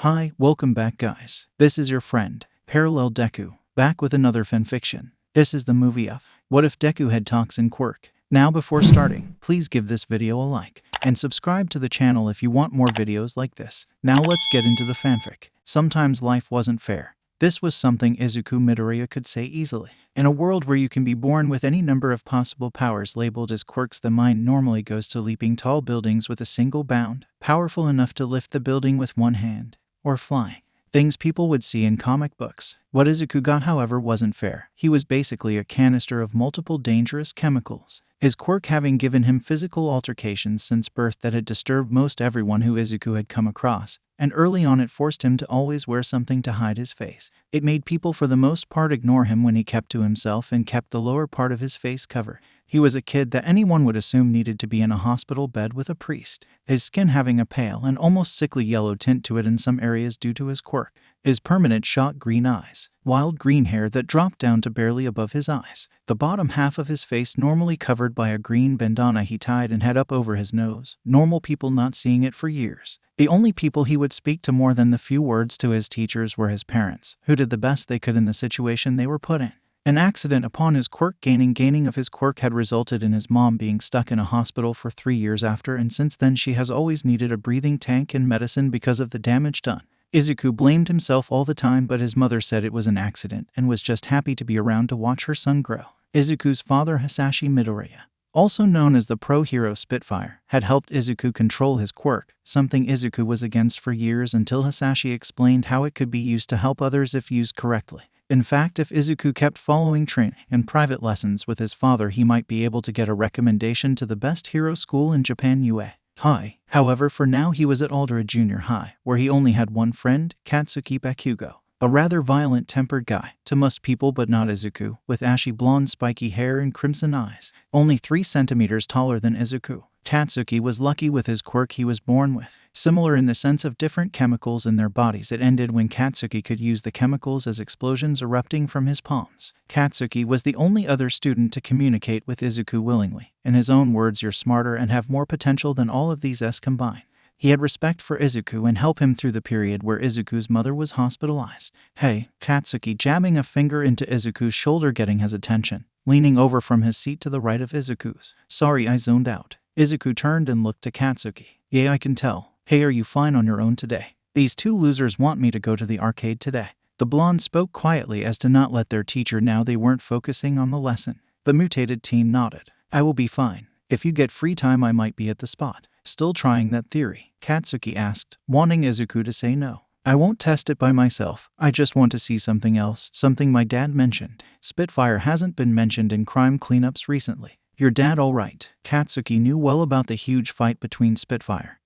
Hi, welcome back guys. This is your friend, Parallel Deku, back with another fanfiction. This is the movie of What If Deku Had Toxin Quirk. Now before starting, please give this video a like, and subscribe to the channel if you want more videos like this. Now let's get into the fanfic. Sometimes life wasn't fair. This was something Izuku Midoriya could say easily. In a world where you can be born with any number of possible powers labeled as quirks, the mind normally goes to leaping tall buildings with a single bound, powerful enough to lift the building with one hand, or flying. Things people would see in comic books. What Izuku got, however, wasn't fair. He was basically a canister of multiple dangerous chemicals, his quirk having given him physical altercations since birth that had disturbed most everyone who Izuku had come across, and early on it forced him to always wear something to hide his face. It made people for the most part ignore him when he kept to himself and kept the lower part of his face covered. He was a kid that anyone would assume needed to be in a hospital bed with a priest, his skin having a pale and almost sickly yellow tint to it in some areas due to his quirk, his permanent shot green eyes, wild green hair that dropped down to barely above his eyes, the bottom half of his face normally covered by a green bandana he tied and had up over his nose, normal people not seeing it for years. The only people he would speak to more than the few words to his teachers were his parents, who did the best they could in the situation they were put in. An accident upon his quirk gaining of his quirk had resulted in his mom being stuck in a hospital for 3 years after, and since then she has always needed a breathing tank and medicine because of the damage done. Izuku blamed himself all the time, but his mother said it was an accident and was just happy to be around to watch her son grow. Izuku's father, Hisashi Midoriya, also known as the pro-hero Spitfire, had helped Izuku control his quirk, something Izuku was against for years until Hisashi explained how it could be used to help others if used correctly. In fact, if Izuku kept following training and private lessons with his father, he might be able to get a recommendation to the best hero school in Japan, UA High. However, for now he was at Aldera Junior High, where he only had one friend, Katsuki Bakugo, a rather violent-tempered guy to most people but not Izuku, with ashy blonde spiky hair and crimson eyes, only 3 centimeters taller than Izuku. Katsuki was lucky with his quirk he was born with. Similar in the sense of different chemicals in their bodies, it ended when Katsuki could use the chemicals as explosions erupting from his palms. Katsuki was the only other student to communicate with Izuku willingly. In his own words, "You're smarter and have more potential than all of these combined." He had respect for Izuku and helped him through the period where Izuku's mother was hospitalized. "Hey," Katsuki, jamming a finger into Izuku's shoulder, getting his attention, leaning over from his seat to the right of Izuku's. "Sorry, I zoned out." Izuku turned and looked to Katsuki. "Yeah, I can tell. Hey, are you fine on your own today? These 2 losers want me to go to the arcade today." The blonde spoke quietly as to not let their teacher know they weren't focusing on the lesson. The mutated teen nodded. "I will be fine. If you get free time, I might be at the spot." "Still trying that theory?" Katsuki asked, wanting Izuku to say no. "I won't test it by myself. I just want to see something else, something my dad mentioned." Spitfire hasn't been mentioned in crime cleanups recently. "Your dad all right?" Katsuki knew well about the huge fight between Spitfire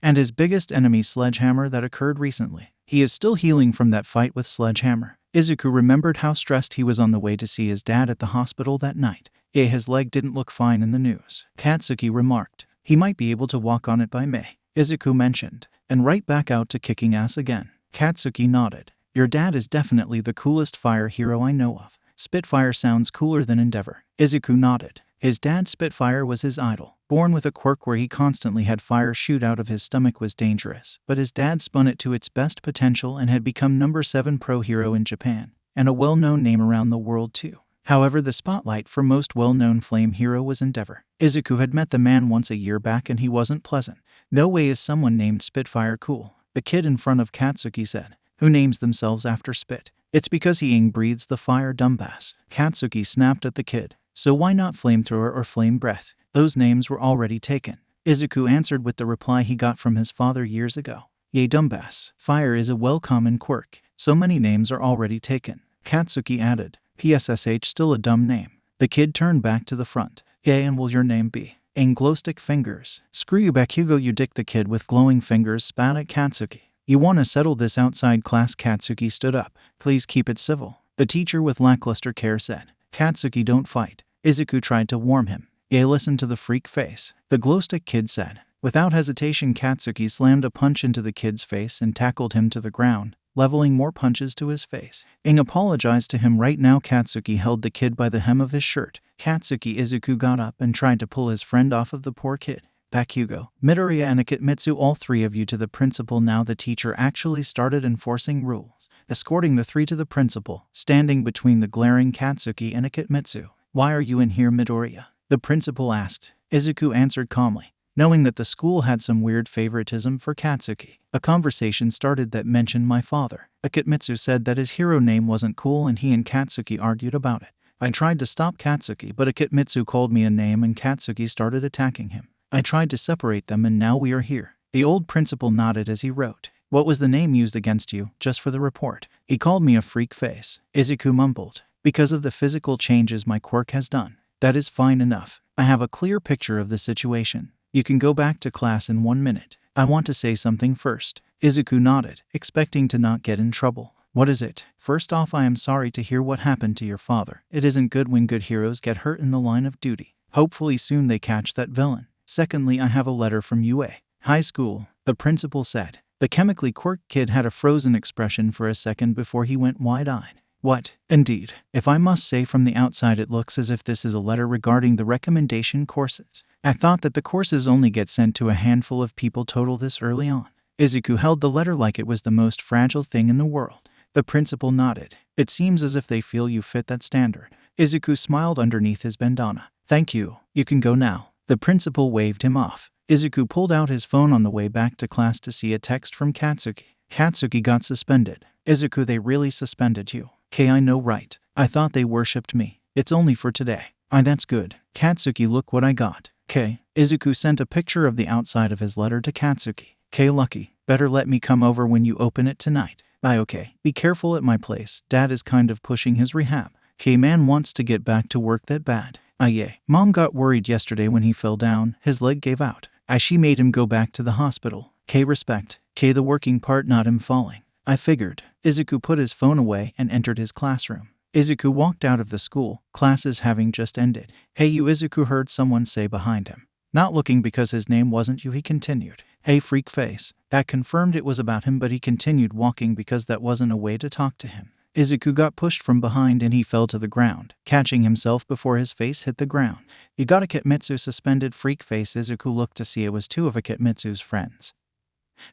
and his biggest enemy, Sledgehammer, that occurred recently. He is still healing from that fight with Sledgehammer. Izuku remembered how stressed he was on the way to see his dad at the hospital that night. "Yeah, his leg didn't look fine in the news," Katsuki remarked. "He might be able to walk on it by May," Izuku mentioned, "and right back out to kicking ass again." Katsuki nodded. "Your dad is definitely the coolest fire hero I know of." "Spitfire sounds cooler than Endeavor." Izuku nodded. His dad, Spitfire, was his idol. Born with a quirk where he constantly had fire shoot out of his stomach was dangerous, but his dad spun it to its best potential and had become number 7 pro hero in Japan, and a well-known name around the world too. However, the spotlight for most well-known flame hero was Endeavor. Izuku had met the man once a year back and he wasn't pleasant. "No way is someone named Spitfire cool," the kid in front of Katsuki said. "Who names themselves after Spit?" "It's because he breathes the fire, dumbass." Katsuki snapped at the kid. "So why not Flamethrower or Flame Breath? Those names were already taken." Izuku answered with the reply he got from his father years ago. "Yay, dumbass. Fire is a well-common quirk. So many names are already taken." Katsuki added. "PSSH, still a dumb name." The kid turned back to the front. "Yay, and will your name be?" "Glowstick Fingers." "Screw you, Bakugo, you dick." The kid with glowing fingers spat at Katsuki. "You want to settle this outside class?" Katsuki stood up. "Please keep it civil," the teacher with lackluster care said. "Katsuki, don't fight." Izuku tried to warn him. "Yeah, listen to the freak face," the glowstick kid said. Without hesitation, Katsuki slammed a punch into the kid's face and tackled him to the ground, leveling more punches to his face. Apologized to him right now." Katsuki held the kid by the hem of his shirt. "Katsuki." Izuku got up and tried to pull his friend off of the poor kid. Bakugo, Midoriya and Akitmitsu, all three of you to the principal now. The teacher actually started enforcing rules, escorting the three to the principal, standing between the glaring Katsuki and Akitmitsu. Why are you in here, Midoriya? The principal asked. Izuku answered calmly, knowing that the school had some weird favoritism for Katsuki. A conversation started that mentioned my father. Akitmitsu said that his hero name wasn't cool and he and Katsuki argued about it. I tried to stop Katsuki, but Akitmitsu called me a name and Katsuki started attacking him. I tried to separate them and now we are here. The old principal nodded as he wrote. What was the name used against you, just for the report? He called me a freak face. Izuku mumbled. Because of the physical changes my quirk has done. That is fine enough. I have a clear picture of the situation. You can go back to class in 1 minute. I want to say something first. Izuku nodded, expecting to not get in trouble. What is it? First off, I am sorry to hear what happened to your father. It isn't good when good heroes get hurt in the line of duty. Hopefully soon they catch that villain. Secondly, I have a letter from UA High School, the principal said. The chemically quirked kid had a frozen expression for a second before he went wide-eyed. What? Indeed. If I must say, from the outside it looks as if this is a letter regarding the recommendation courses. I thought that the courses only get sent to a handful of people total this early on. Izuku held the letter like it was the most fragile thing in the world. The principal nodded. It seems as if they feel you fit that standard. Izuku smiled underneath his bandana. Thank you. You can go now. The principal waved him off. Izuku pulled out his phone on the way back to class to see a text from Katsuki. Katsuki got suspended. Izuku, they really suspended you. I know, right? I thought they worshipped me. It's only for today. That's good. Katsuki, look what I got. Izuku sent a picture of the outside of his letter to Katsuki. Lucky. Better let me come over when you open it tonight. Okay. Be careful at my place. Dad is kind of pushing his rehab. Man wants to get back to work that bad. Yeah. Mom got worried yesterday when he fell down. His leg gave out. She made him go back to the hospital. Respect. The working part, not him falling. I figured. Izuku put his phone away and entered his classroom. Izuku walked out of the school, classes having just ended. Hey you, Izuku heard someone say behind him. Not looking because his name wasn't you, he continued. Hey freak face. That confirmed it was about him, but he continued walking because that wasn't a way to talk to him. Izuku got pushed from behind and he fell to the ground, catching himself before his face hit the ground. He got Akitmitsu suspended. Freak face. Izuku looked to see it was two of Akitmitsu's friends,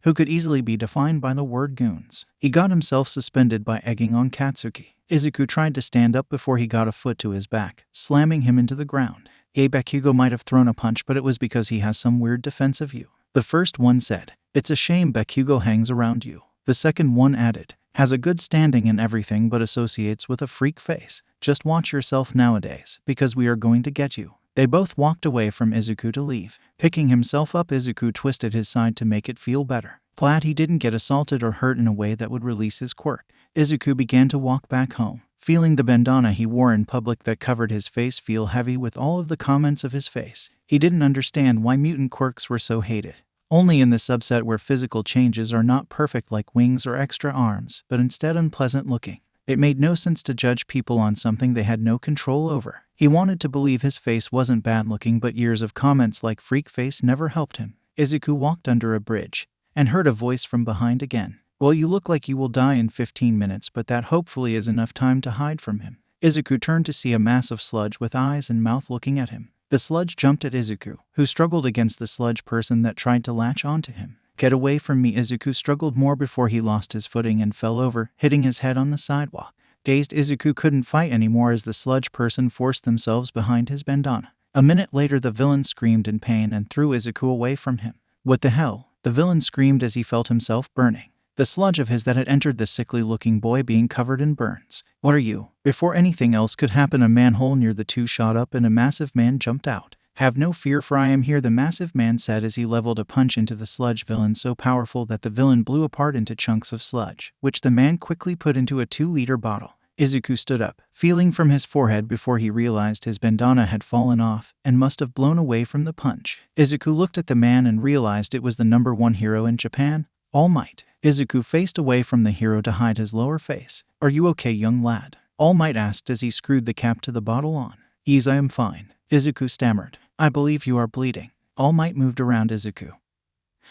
who could easily be defined by the word goons. He got himself suspended by egging on Katsuki. Izuku tried to stand up before he got a foot to his back, slamming him into the ground. Bakugo might have thrown a punch, but it was because he has some weird defensive view. The first one said, it's a shame Bakugo hangs around you. The second one added, has a good standing and everything but associates with a freak face. Just watch yourself nowadays, because we are going to get you. They both walked away from Izuku to leave. Picking himself up, Izuku twisted his side to make it feel better. Glad he didn't get assaulted or hurt in a way that would release his quirk. Izuku began to walk back home, feeling the bandana he wore in public that covered his face feel heavy with all of the comments of his face. He didn't understand why mutant quirks were so hated. Only in the subset where physical changes are not perfect like wings or extra arms, but instead unpleasant looking. It made no sense to judge people on something they had no control over. He wanted to believe his face wasn't bad looking, but years of comments like freak face never helped him. Izuku walked under a bridge and heard a voice from behind again. Well, you look like you will die in 15 minutes, but that hopefully is enough time to hide from him. Izuku turned to see a mass of sludge with eyes and mouth looking at him. The sludge jumped at Izuku, who struggled against the sludge person that tried to latch onto him. Get away from me. Izuku struggled more before he lost his footing and fell over, hitting his head on the sidewalk. Dazed, Izuku couldn't fight anymore as the sludge person forced themselves behind his bandana. A minute later, the villain screamed in pain and threw Izuku away from him. What the hell? The villain screamed as he felt himself burning. The sludge of his that had entered the sickly-looking boy being covered in burns. What are you? Before anything else could happen, a manhole near the two shot up and a massive man jumped out. Have no fear, for I am here, the massive man said as he leveled a punch into the sludge villain so powerful that the villain blew apart into chunks of sludge, which the man quickly put into a 2-liter bottle. Izuku stood up, feeling from his forehead before he realized his bandana had fallen off and must have blown away from the punch. Izuku looked at the man and realized it was the #1 hero in Japan, All Might. Izuku faced away from the hero to hide his lower face. Are you okay, young lad? All Might asked as he screwed the cap to the bottle on. Ease, I am fine. Izuku stammered. I believe you are bleeding. All Might moved around Izuku,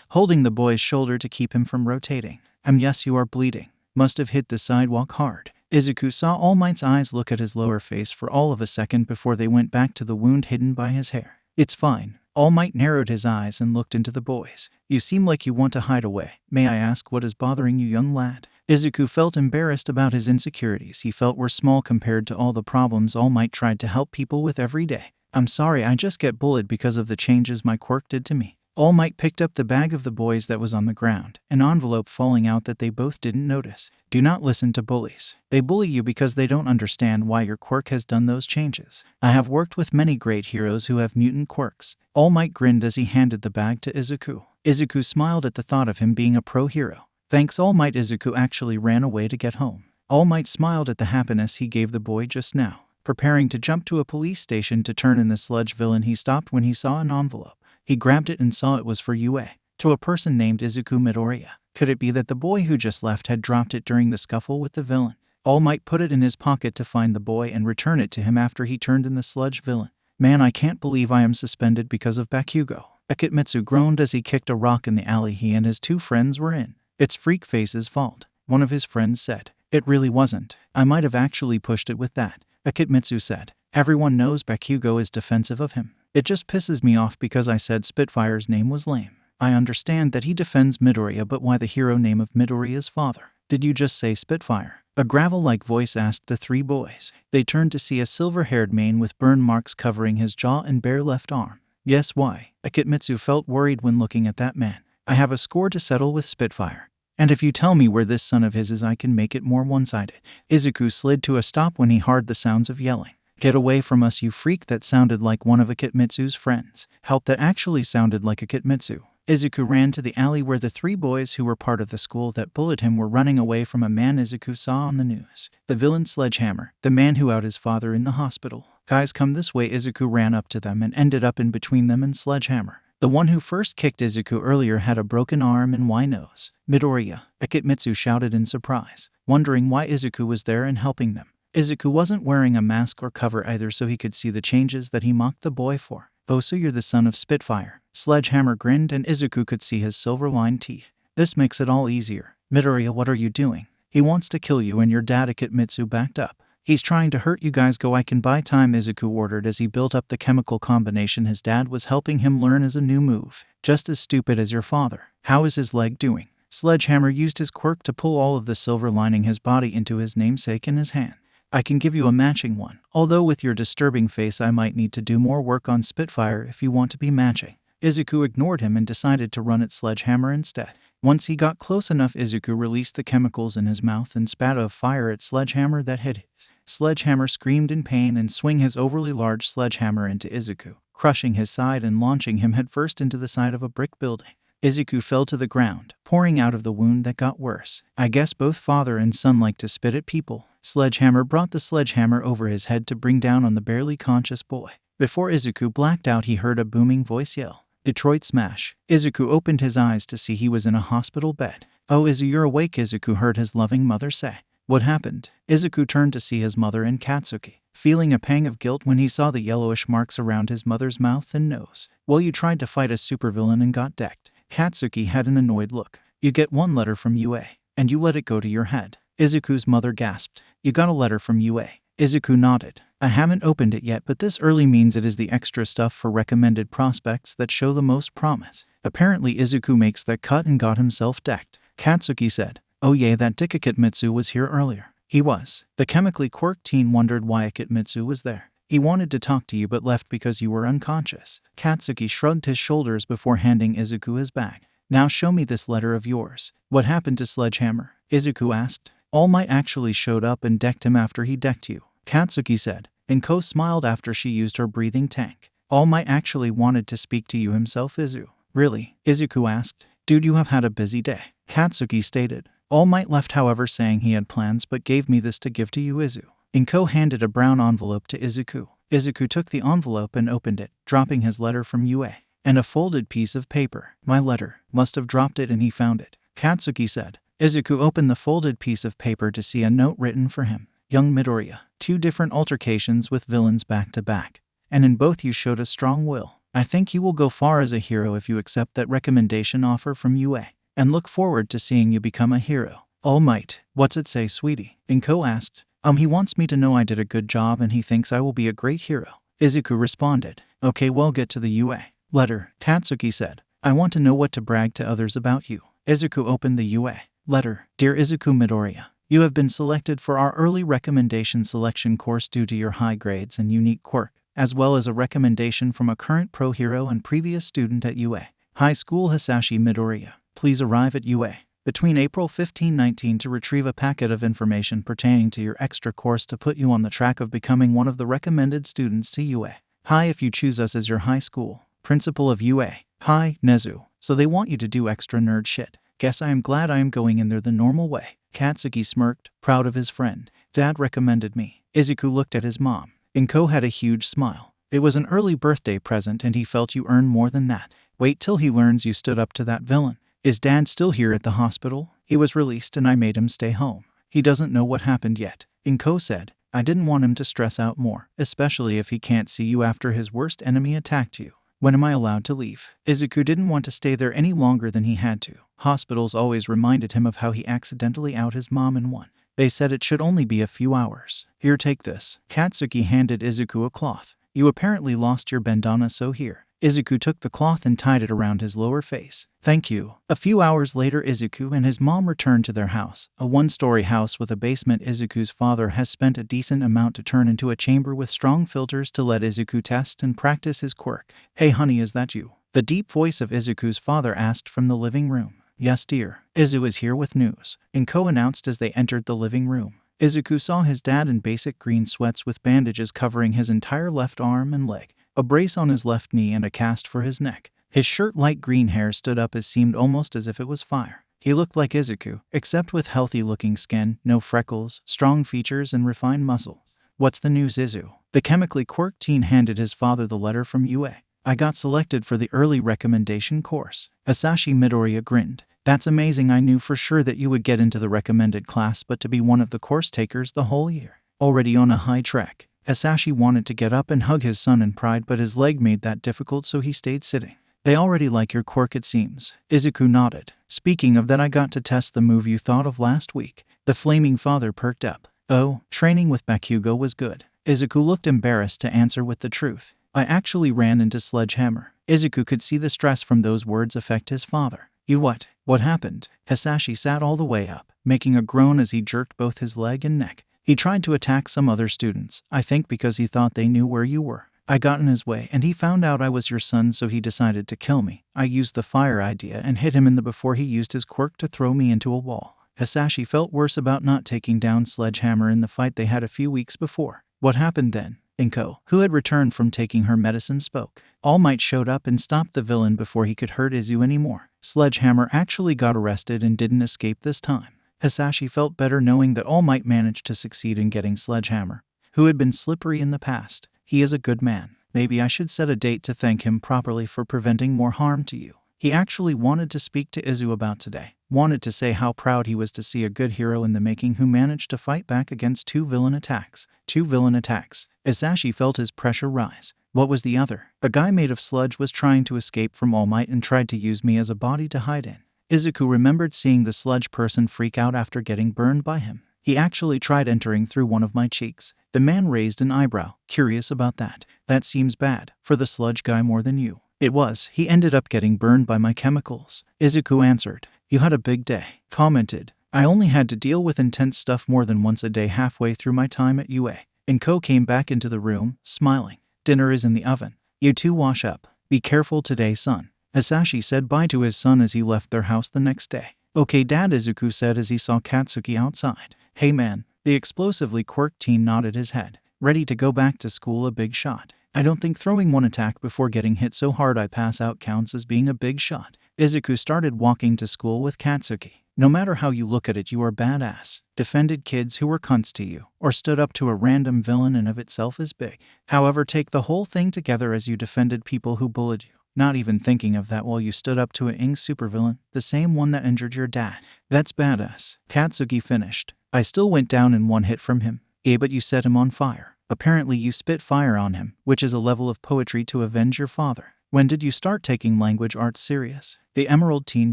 holding the boy's shoulder to keep him from rotating. Yes, you are bleeding. Must have hit the sidewalk hard. Izuku saw All Might's eyes look at his lower face for all of a second before they went back to the wound hidden by his hair. It's fine. All Might narrowed his eyes and looked into the boys. You seem like you want to hide away. May I ask what is bothering you, young lad? Izuku felt embarrassed about his insecurities he felt were small compared to all the problems All Might tried to help people with every day. I'm sorry, I just get bullied because of the changes my quirk did to me. All Might picked up the bag of the boys that was on the ground, an envelope falling out that they both didn't notice. Do not listen to bullies. They bully you because they don't understand why your quirk has done those changes. I have worked with many great heroes who have mutant quirks. All Might grinned as he handed the bag to Izuku. Izuku smiled at the thought of him being a pro hero. Thanks All Might. Izuku actually ran away to get home. All Might smiled at the happiness he gave the boy just now. Preparing to jump to a police station to turn in the sludge villain, he stopped when he saw an envelope. He grabbed it and saw it was for UA, to a person named Izuku Midoriya. Could it be that the boy who just left had dropped it during the scuffle with the villain? All Might put it in his pocket to find the boy and return it to him after he turned in the sludge villain. Man, I can't believe I am suspended because of Bakugo. Akitmitsu groaned as he kicked a rock in the alley he and his two friends were in. It's Freakface's fault, one of his friends said. It really wasn't. I might have actually pushed it with that, Akitmitsu said. Everyone knows Bakugo is defensive of him. It just pisses me off because I said Spitfire's name was lame. I understand that he defends Midoriya, but why the hero name of Midoriya's father? Did you just say Spitfire? A gravel-like voice asked the three boys. They turned to see a silver-haired man with burn marks covering his jaw and bare left arm. Yes, why? Akitmitsu felt worried when looking at that man. I have a score to settle with Spitfire. And if you tell me where this son of his is, I can make it more one-sided. Izuku slid to a stop when he heard the sounds of yelling. Get away from us, you freak! That sounded like one of Akitmitsu's friends. Help, that actually sounded like Akitmitsu. Izuku ran to the alley where the three boys who were part of the school that bullied him were running away from a man Izuku saw on the news. The villain Sledgehammer, the man who out his father in the hospital. Guys, come this way. Izuku ran up to them and ended up in between them and Sledgehammer. The one who first kicked Izuku earlier had a broken arm and why nose. Midoriya, Akitmitsu shouted in surprise, wondering why Izuku was there and helping them. Izuku wasn't wearing a mask or cover either, so he could see the changes that he mocked the boy for. Oh, so you're the son of Spitfire. Sledgehammer grinned and Izuku could see his silver-lined teeth. This makes it all easier. Midoriya, what are you doing? He wants to kill you and your dad. Akitmitsu backed up. He's trying to hurt you guys. Go, I can buy time, Izuku ordered as he built up the chemical combination his dad was helping him learn as a new move. Just as stupid as your father. How is his leg doing? Sledgehammer used his quirk to pull all of the silver lining his body into his namesake in his hand. I can give you a matching one, although with your disturbing face I might need to do more work on Spitfire if you want to be matching. Izuku ignored him and decided to run at Sledgehammer instead. Once he got close enough, Izuku released the chemicals in his mouth and spat a fire at Sledgehammer that hit his. Sledgehammer screamed in pain and swung his overly large sledgehammer into Izuku, crushing his side and launching him headfirst into the side of a brick building. Izuku fell to the ground, pouring out of the wound that got worse. I guess both father and son like to spit at people. Sledgehammer brought the sledgehammer over his head to bring down on the barely conscious boy. Before Izuku blacked out, he heard a booming voice yell, Detroit Smash. Izuku opened his eyes to see he was in a hospital bed. Oh, Izu, you're awake, Izuku heard his loving mother say. What happened? Izuku turned to see his mother and Katsuki, feeling a pang of guilt when he saw the yellowish marks around his mother's mouth and nose. Well, you tried to fight a supervillain and got decked. Katsuki had an annoyed look. You get one letter from UA, and you let it go to your head. Izuku's mother gasped. You got a letter from UA. Izuku nodded. I haven't opened it yet, but this early means it is the extra stuff for recommended prospects that show the most promise. Apparently Izuku makes that cut and got himself decked. Katsuki said, oh yeah, that dick Akitmitsu was here earlier. He was. The chemically quirked teen wondered why Akitmitsu was there. He wanted to talk to you but left because you were unconscious. Katsuki shrugged his shoulders before handing Izuku his bag. Now show me this letter of yours. What happened to Sledgehammer? Izuku asked. All Might actually showed up and decked him after he decked you, Katsuki said. Inko smiled after she used her breathing tank. All Might actually wanted to speak to you himself, Izu. Really? Izuku asked. Dude, you have had a busy day, Katsuki stated. All Might left, however, saying he had plans but gave me this to give to you, Izu. Inko handed a brown envelope to Izuku. Izuku took the envelope and opened it, dropping his letter from UA. And a folded piece of paper. My letter. Must have dropped it and he found it, Katsuki said. Izuku opened the folded piece of paper to see a note written for him. Young Midoriya, 2 different altercations with villains back to back. And in both you showed a strong will. I think you will go far as a hero if you accept that recommendation offer from UA. And look forward to seeing you become a hero. All Might, what's it say, sweetie? Inko asked. He wants me to know I did a good job and he thinks I will be a great hero. Izuku responded. Okay, well, get to the UA. Letter. Katsuki said, I want to know what to brag to others about you. Izuku opened the UA. Letter. Dear Izuku Midoriya, you have been selected for our early recommendation selection course due to your high grades and unique quirk, as well as a recommendation from a current pro hero and previous student at UA High School Hisashi Midoriya. Please arrive at UA between April 15-19 to retrieve a packet of information pertaining to your extra course to put you on the track of becoming one of the recommended students to UA High if you choose us as your high school. Principal of UA High, Nezu. So they want you to do extra nerd shit. Guess I am glad I am going in there the normal way. Katsuki smirked, proud of his friend. Dad recommended me. Izuku looked at his mom. Inko had a huge smile. It was an early birthday present and he felt you earned more than that. Wait till he learns you stood up to that villain. Is Dad still here at the hospital? He was released and I made him stay home. He doesn't know what happened yet. Inko said, I didn't want him to stress out more, especially if he can't see you after his worst enemy attacked you. When am I allowed to leave? Izuku didn't want to stay there any longer than he had to. Hospitals always reminded him of how he accidentally out his mom in one. They said it should only be a few hours. Here, take this. Katsuki handed Izuku a cloth. You apparently lost your bandana, so here. Izuku took the cloth and tied it around his lower face. Thank you. A few hours later, Izuku and his mom returned to their house, a one-story house with a basement. Izuku's father has spent a decent amount to turn into a chamber with strong filters to let Izuku test and practice his quirk. Hey honey, is that you? The deep voice of Izuku's father asked from the living room. Yes dear. Izu is here with news. Inko announced as they entered the living room. Izuku saw his dad in basic green sweats with bandages covering his entire left arm and leg, a brace on his left knee and a cast for his neck. His shirt light green hair stood up as seemed almost as if it was fire. He looked like Izuku, except with healthy-looking skin, no freckles, strong features, and refined muscles. What's the news, Izu? The chemically quirked teen handed his father the letter from UA. I got selected for the early recommendation course. Hisashi Midoriya grinned. That's amazing. I knew for sure that you would get into the recommended class, but to be one of the course takers the whole year. Already on a high track. Hisashi wanted to get up and hug his son in pride, but his leg made that difficult, so he stayed sitting. They already like your quirk, it seems. Izuku nodded. Speaking of that, I got to test the move you thought of last week. The flaming father perked up. Oh, training with Bakugo was good. Izuku looked embarrassed to answer with the truth. I actually ran into Sledgehammer. Izuku could see the stress from those words affect his father. You what? What happened? Hisashi sat all the way up, making a groan as he jerked both his leg and neck. He tried to attack some other students, I think because he thought they knew where you were. I got in his way and he found out I was your son, so he decided to kill me. I used the fire idea and hit him in the before he used his quirk to throw me into a wall. Hisashi felt worse about not taking down Sledgehammer in the fight they had a few weeks before. What happened then? Inko, who had returned from taking her medicine, spoke. All Might showed up and stopped the villain before he could hurt Izu anymore. Sledgehammer actually got arrested and didn't escape this time. Hisashi felt better knowing that All Might managed to succeed in getting Sledgehammer, who had been slippery in the past. He is a good man. Maybe I should set a date to thank him properly for preventing more harm to you. He actually wanted to speak to Izu about today. Wanted to say how proud he was to see a good hero in the making who managed to fight back against two villain attacks. Hisashi felt his pressure rise. What was the other? A guy made of sludge was trying to escape from All Might and tried to use me as a body to hide in. Izuku remembered seeing the sludge person freak out after getting burned by him. He actually tried entering through one of my cheeks. The man raised an eyebrow, curious about that. That seems bad, for the sludge guy more than you. It was. He ended up getting burned by my chemicals. Izuku answered. You had a big day. Commented. I only had to deal with intense stuff more than once a day halfway through my time at UA. Inko came back into the room, smiling. Dinner is in the oven. You two wash up. Be careful today, son. Hisashi said bye to his son as he left their house the next day. Okay, Dad, Izuku said as he saw Katsuki outside. Hey man. The explosively quirked teen nodded his head. Ready to go back to school, a big shot. I don't think throwing one attack before getting hit so hard I pass out counts as being a big shot. Izuku started walking to school with Katsuki. No matter how you look at it, you are badass. Defended kids who were cunts to you, or stood up to a random villain in of itself is big. However, take the whole thing together as you defended people who bullied you. Not even thinking of that while you stood up to an Ing supervillain, the same one that injured your dad. That's badass. Katsuki finished. I still went down in one hit from him. Yeah, but you set him on fire. Apparently you spit fire on him, which is a level of poetry to avenge your father. When did you start taking language arts serious? The emerald teen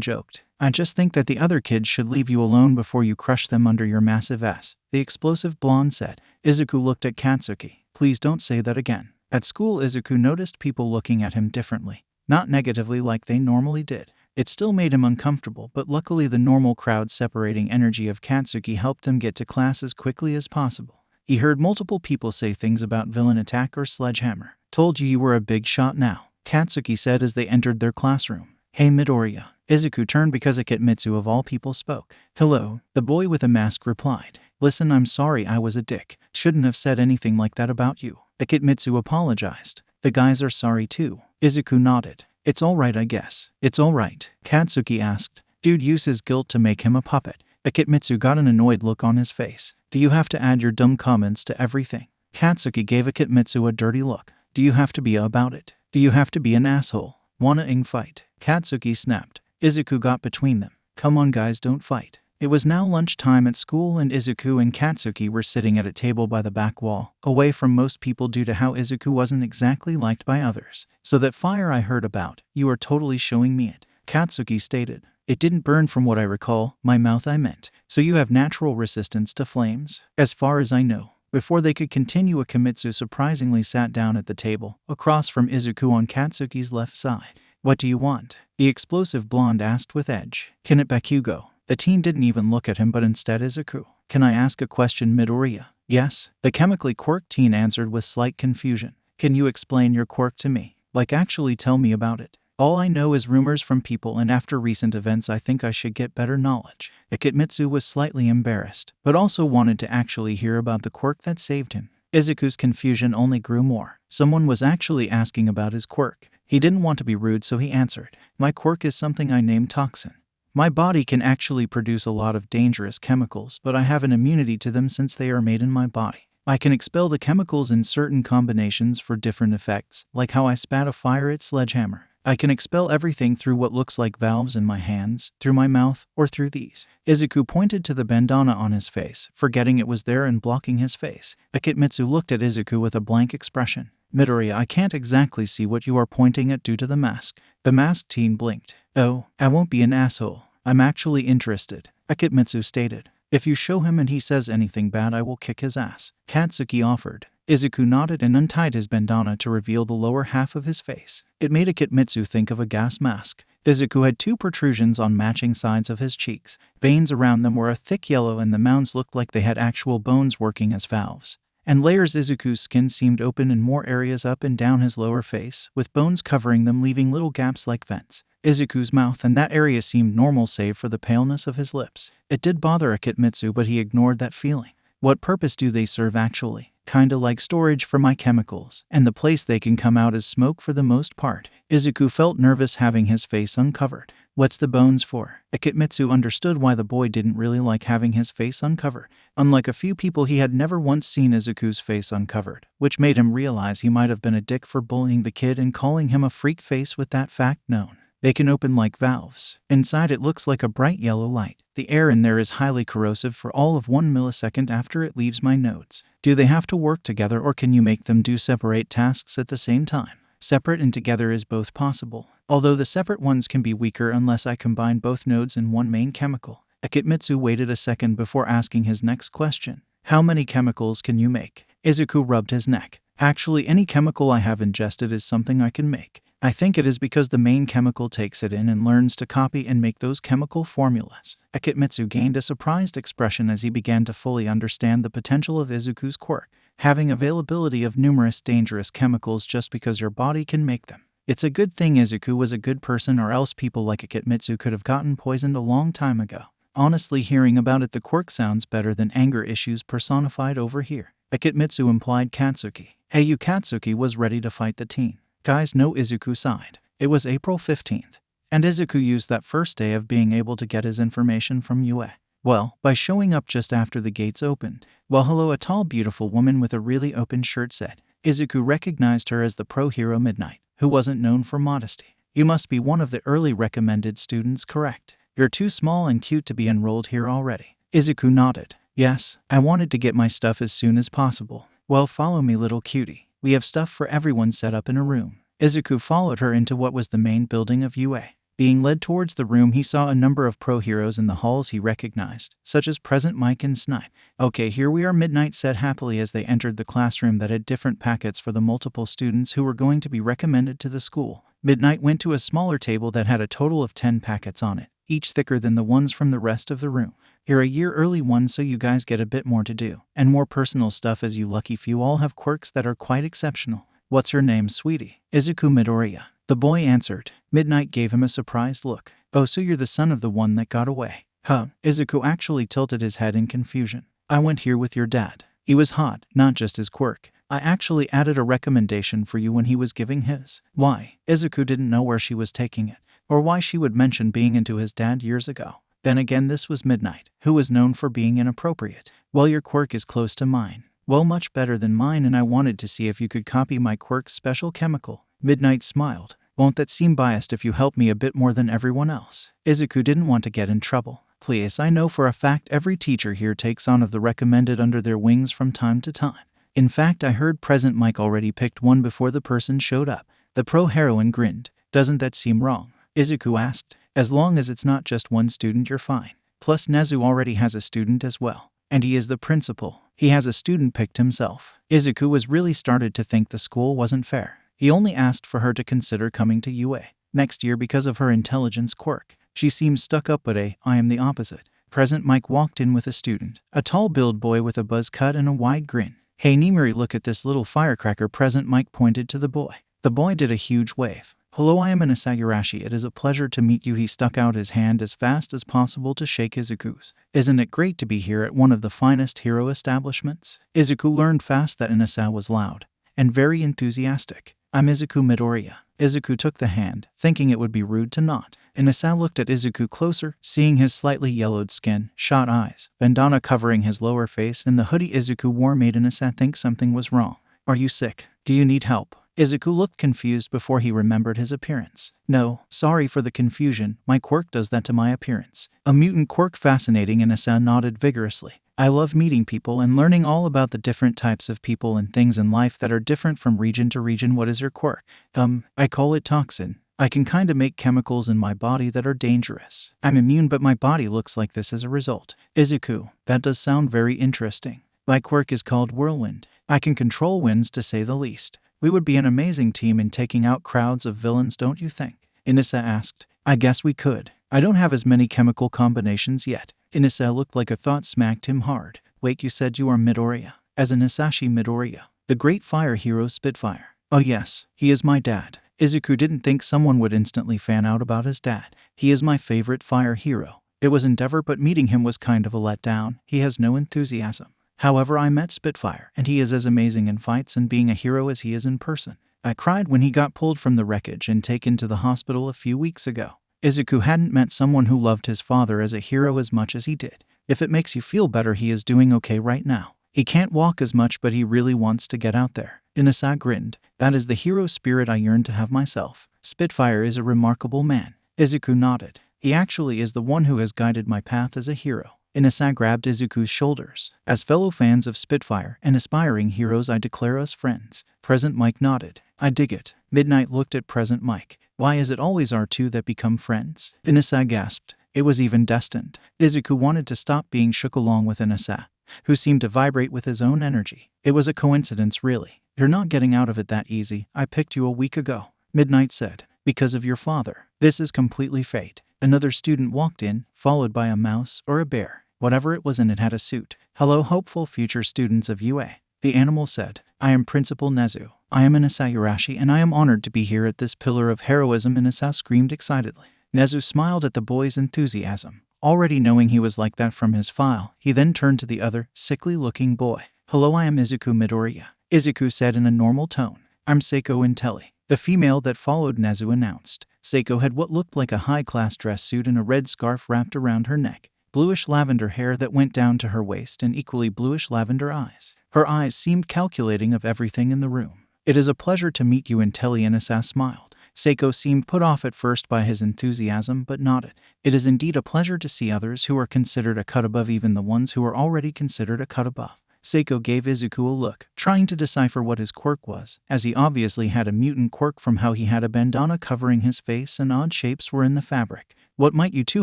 joked. I just think that the other kids should leave you alone before you crush them under your massive ass, the explosive blonde said. Izuku looked at Katsuki. Please don't say that again. At school, Izuku noticed people looking at him differently. not negatively like they normally did. It still made him uncomfortable, but luckily the normal crowd-separating energy of Katsuki helped them get to class as quickly as possible. He heard multiple people say things about villain attack or sledgehammer. Told you were a big shot now, Katsuki said as they entered their classroom. Hey Midoriya. Izuku turned because Ikemitsu of all people spoke. Hello, the boy with a mask replied. Listen, I'm sorry I was a dick. Shouldn't have said anything like that about you. Ikemitsu apologized. The guys are sorry too. Izuku nodded. It's alright I guess. It's alright, Katsuki asked. Dude used his guilt to make him a puppet. Ikemitsu got an annoyed look on his face. Do you have to add your dumb comments to everything? Katsuki gave Ikemitsu a dirty look. Do you have to be about it? Do you have to be an asshole? Wanna fight? Katsuki snapped. Izuku got between them. Come on guys, don't fight. It was now lunchtime at school and Izuku and Katsuki were sitting at a table by the back wall, away from most people due to how Izuku wasn't exactly liked by others. So that fire I heard about, you are totally showing me it, Katsuki stated. It didn't burn from what I recall, my mouth I meant. So you have natural resistance to flames? As far as I know. Before they could continue, Ikemitsu surprisingly sat down at the table, across from Izuku on Katsuki's left side. What do you want? The explosive blonde asked with edge. Can it Bakugo? The teen didn't even look at him but instead Izuku. Can I ask a question Midoriya? Yes. The chemically quirk teen answered with slight confusion. Can you explain your quirk to me? Like actually tell me about it. All I know is rumors from people and after recent events I think I should get better knowledge. Ikemitsu was slightly embarrassed, but also wanted to actually hear about the quirk that saved him. Izuku's confusion only grew more. Someone was actually asking about his quirk. He didn't want to be rude so he answered. My quirk is something I named Toxin. My body can actually produce a lot of dangerous chemicals, but I have an immunity to them since they are made in my body. I can expel the chemicals in certain combinations for different effects, like how I spat a fire at Sledgehammer. I can expel everything through what looks like valves in my hands, through my mouth, or through these. Izuku pointed to the bandana on his face, forgetting it was there and blocking his face. Ikemitsu looked at Izuku with a blank expression. Midoriya, I can't exactly see what you are pointing at due to the mask. The masked teen blinked. Oh, I won't be an asshole. I'm actually interested, Ikemitsu stated. If you show him and he says anything bad I will kick his ass, Katsuki offered. Izuku nodded and untied his bandana to reveal the lower half of his face. It made Ikemitsu think of a gas mask. Izuku had two protrusions on matching sides of his cheeks. Veins around them were a thick yellow and the mounds looked like they had actual bones working as valves. And layers. Izuku's skin seemed open in more areas up and down his lower face, with bones covering them leaving little gaps like vents. Izuku's mouth and that area seemed normal save for the paleness of his lips. It did bother Ikemitsu but he ignored that feeling. What purpose do they serve actually? Kinda like storage for my chemicals, and the place they can come out is smoke for the most part. Izuku felt nervous having his face uncovered. What's the bones for? Ikemitsu understood why the boy didn't really like having his face uncovered. Unlike a few people, he had never once seen Izuku's face uncovered, which made him realize he might have been a dick for bullying the kid and calling him a freak face with that fact known. They can open like valves. Inside it looks like a bright yellow light. The air in there is highly corrosive for all of 1 millisecond after it leaves my nodes. Do they have to work together or can you make them do separate tasks at the same time? Separate and together is both possible, although the separate ones can be weaker unless I combine both nodes in one main chemical. Ikemitsu waited a second before asking his next question. How many chemicals can you make? Izuku rubbed his neck. Actually, any chemical I have ingested is something I can make. I think it is because the main chemical takes it in and learns to copy and make those chemical formulas. Ikemitsu gained a surprised expression as he began to fully understand the potential of Izuku's quirk, having availability of numerous dangerous chemicals just because your body can make them. It's a good thing Izuku was a good person or else people like Ikemitsu could have gotten poisoned a long time ago. Honestly, hearing about it, the quirk sounds better than anger issues personified over here. Ikemitsu implied Katsuki. Hey, you Katsuki was ready to fight the teen. Guys, no, Izuku sighed. It was April 15th. And Izuku used that first day of being able to get his information from UA. Well, by showing up just after the gates opened. Well, hello, a tall beautiful woman with a really open shirt said. Izuku recognized her as the pro hero Midnight, who wasn't known for modesty. You must be one of the early recommended students, correct? You're too small and cute to be enrolled here already. Izuku nodded. Yes, I wanted to get my stuff as soon as possible. Well, follow me, little cutie. We have stuff for everyone set up in a room. Izuku followed her into what was the main building of UA. Being led towards the room, he saw a number of pro heroes in the halls he recognized, such as Present Mike and Snipe. Okay, here we are, Midnight said happily as they entered the classroom that had different packets for the multiple students who were going to be recommended to the school. Midnight went to a smaller table that had a total of 10 packets on it, each thicker than the ones from the rest of the room. You're a year early one, so you guys get a bit more to do, and more personal stuff, as you lucky few all have quirks that are quite exceptional. What's your name, sweetie? Izuku Midoriya. The boy answered. Midnight gave him a surprised look. Oh, so you're the son of the one that got away. Huh. Izuku actually tilted his head in confusion. I went here with your dad. He was hot, not just his quirk. I actually added a recommendation for you when he was giving his. Why? Izuku didn't know where she was taking it, or why she would mention being into his dad years ago. Then again, this was Midnight, who was known for being inappropriate. Well, your quirk is close to mine. Well, much better than mine, and I wanted to see if you could copy my quirk's special chemical. Midnight smiled. Won't that seem biased if you help me a bit more than everyone else? Izuku didn't want to get in trouble. Please, I know for a fact every teacher here takes on of the recommended under their wings from time to time. In fact, I heard Present Mike already picked one before the person showed up. The pro heroine grinned. Doesn't that seem wrong? Izuku asked. As long as it's not just one student, you're fine. Plus, Nezu already has a student as well. And he is the principal. He has a student picked himself. Izuku was really started to think the school wasn't fair. He only asked for her to consider coming to UA next year because of her intelligence quirk. She seems stuck up, but I am the opposite. Present Mike walked in with a student, a tall-built boy with a buzz cut and a wide grin. Hey Nimuri, look at this little firecracker. Present Mike pointed to the boy. The boy did a huge wave. Hello, I am an Asagurashi. It is a pleasure to meet you. He stuck out his hand as fast as possible to shake Izuku's. Isn't it great to be here at one of the finest hero establishments? Izuku learned fast that Inasa was loud and very enthusiastic. I'm Izuku Midoriya. Izuku took the hand, thinking it would be rude to not. Inasa looked at Izuku closer, seeing his slightly yellowed skin, shot eyes, bandana covering his lower face, and the hoodie Izuku wore made Inasa think something was wrong. Are you sick? Do you need help? Izuku looked confused before he remembered his appearance. No, sorry for the confusion, my quirk does that to my appearance. A mutant quirk, fascinating. Inasa nodded vigorously. I love meeting people and learning all about the different types of people and things in life that are different from region to region. What is your quirk? I call it Toxin. I can kinda make chemicals in my body that are dangerous. I'm immune, but my body looks like this as a result. Izuku, that does sound very interesting. My quirk is called Whirlwind. I can control winds, to say the least. We would be an amazing team in taking out crowds of villains, don't you think? Inasa asked. I guess we could. I don't have as many chemical combinations yet. Inasa looked like a thought smacked him hard. Wait, you said you are Midoriya? As in Asashi Midoriya, the great fire hero Spitfire. Oh yes, he is my dad. Izuku didn't think someone would instantly fan out about his dad. He is my favorite fire hero. It was Endeavor, but meeting him was kind of a letdown. He has no enthusiasm. However, I met Spitfire, and he is as amazing in fights and being a hero as he is in person. I cried when he got pulled from the wreckage and taken to the hospital a few weeks ago. Izuku hadn't met someone who loved his father as a hero as much as he did. If it makes you feel better, he is doing okay right now. He can't walk as much, but he really wants to get out there. Inasa grinned. That is the hero spirit I yearn to have myself. Spitfire is a remarkable man. Izuku nodded. He actually is the one who has guided my path as a hero. Inasa grabbed Izuku's shoulders. As fellow fans of Spitfire and aspiring heroes, I declare us friends. Present Mike nodded. I dig it. Midnight looked at Present Mike. Why is it always our two that become friends? Inasa gasped. It was even destined. Izuku wanted to stop being shook along with Inasa, who seemed to vibrate with his own energy. It was a coincidence, really. You're not getting out of it that easy. I picked you a week ago, Midnight said. Because of your father. This is completely fate. Another student walked in, followed by a mouse or a bear. Whatever it was, and it had a suit. Hello, hopeful future students of UA. The animal said. I am Principal Nezu. I am an Asagurashi, and I am honored to be here at this pillar of heroism. Inasa screamed excitedly. Nezu smiled at the boy's enthusiasm. Already knowing he was like that from his file, he then turned to the other, sickly-looking boy. Hello, I am Izuku Midoriya. Izuku said in a normal tone. I'm Seiko Intelli. The female that followed Nezu announced. Seiko had what looked like a high-class dress suit and a red scarf wrapped around her neck. Bluish lavender hair that went down to her waist and equally bluish lavender eyes. Her eyes seemed calculating of everything in the room. It is a pleasure to meet you, Intelli. Inasa smiled. Seiko seemed put off at first by his enthusiasm, but nodded. It is indeed a pleasure to see others who are considered a cut above, even the ones who are already considered a cut above. Seiko gave Izuku a look, trying to decipher what his quirk was, as he obviously had a mutant quirk from how he had a bandana covering his face and odd shapes were in the fabric. What might you two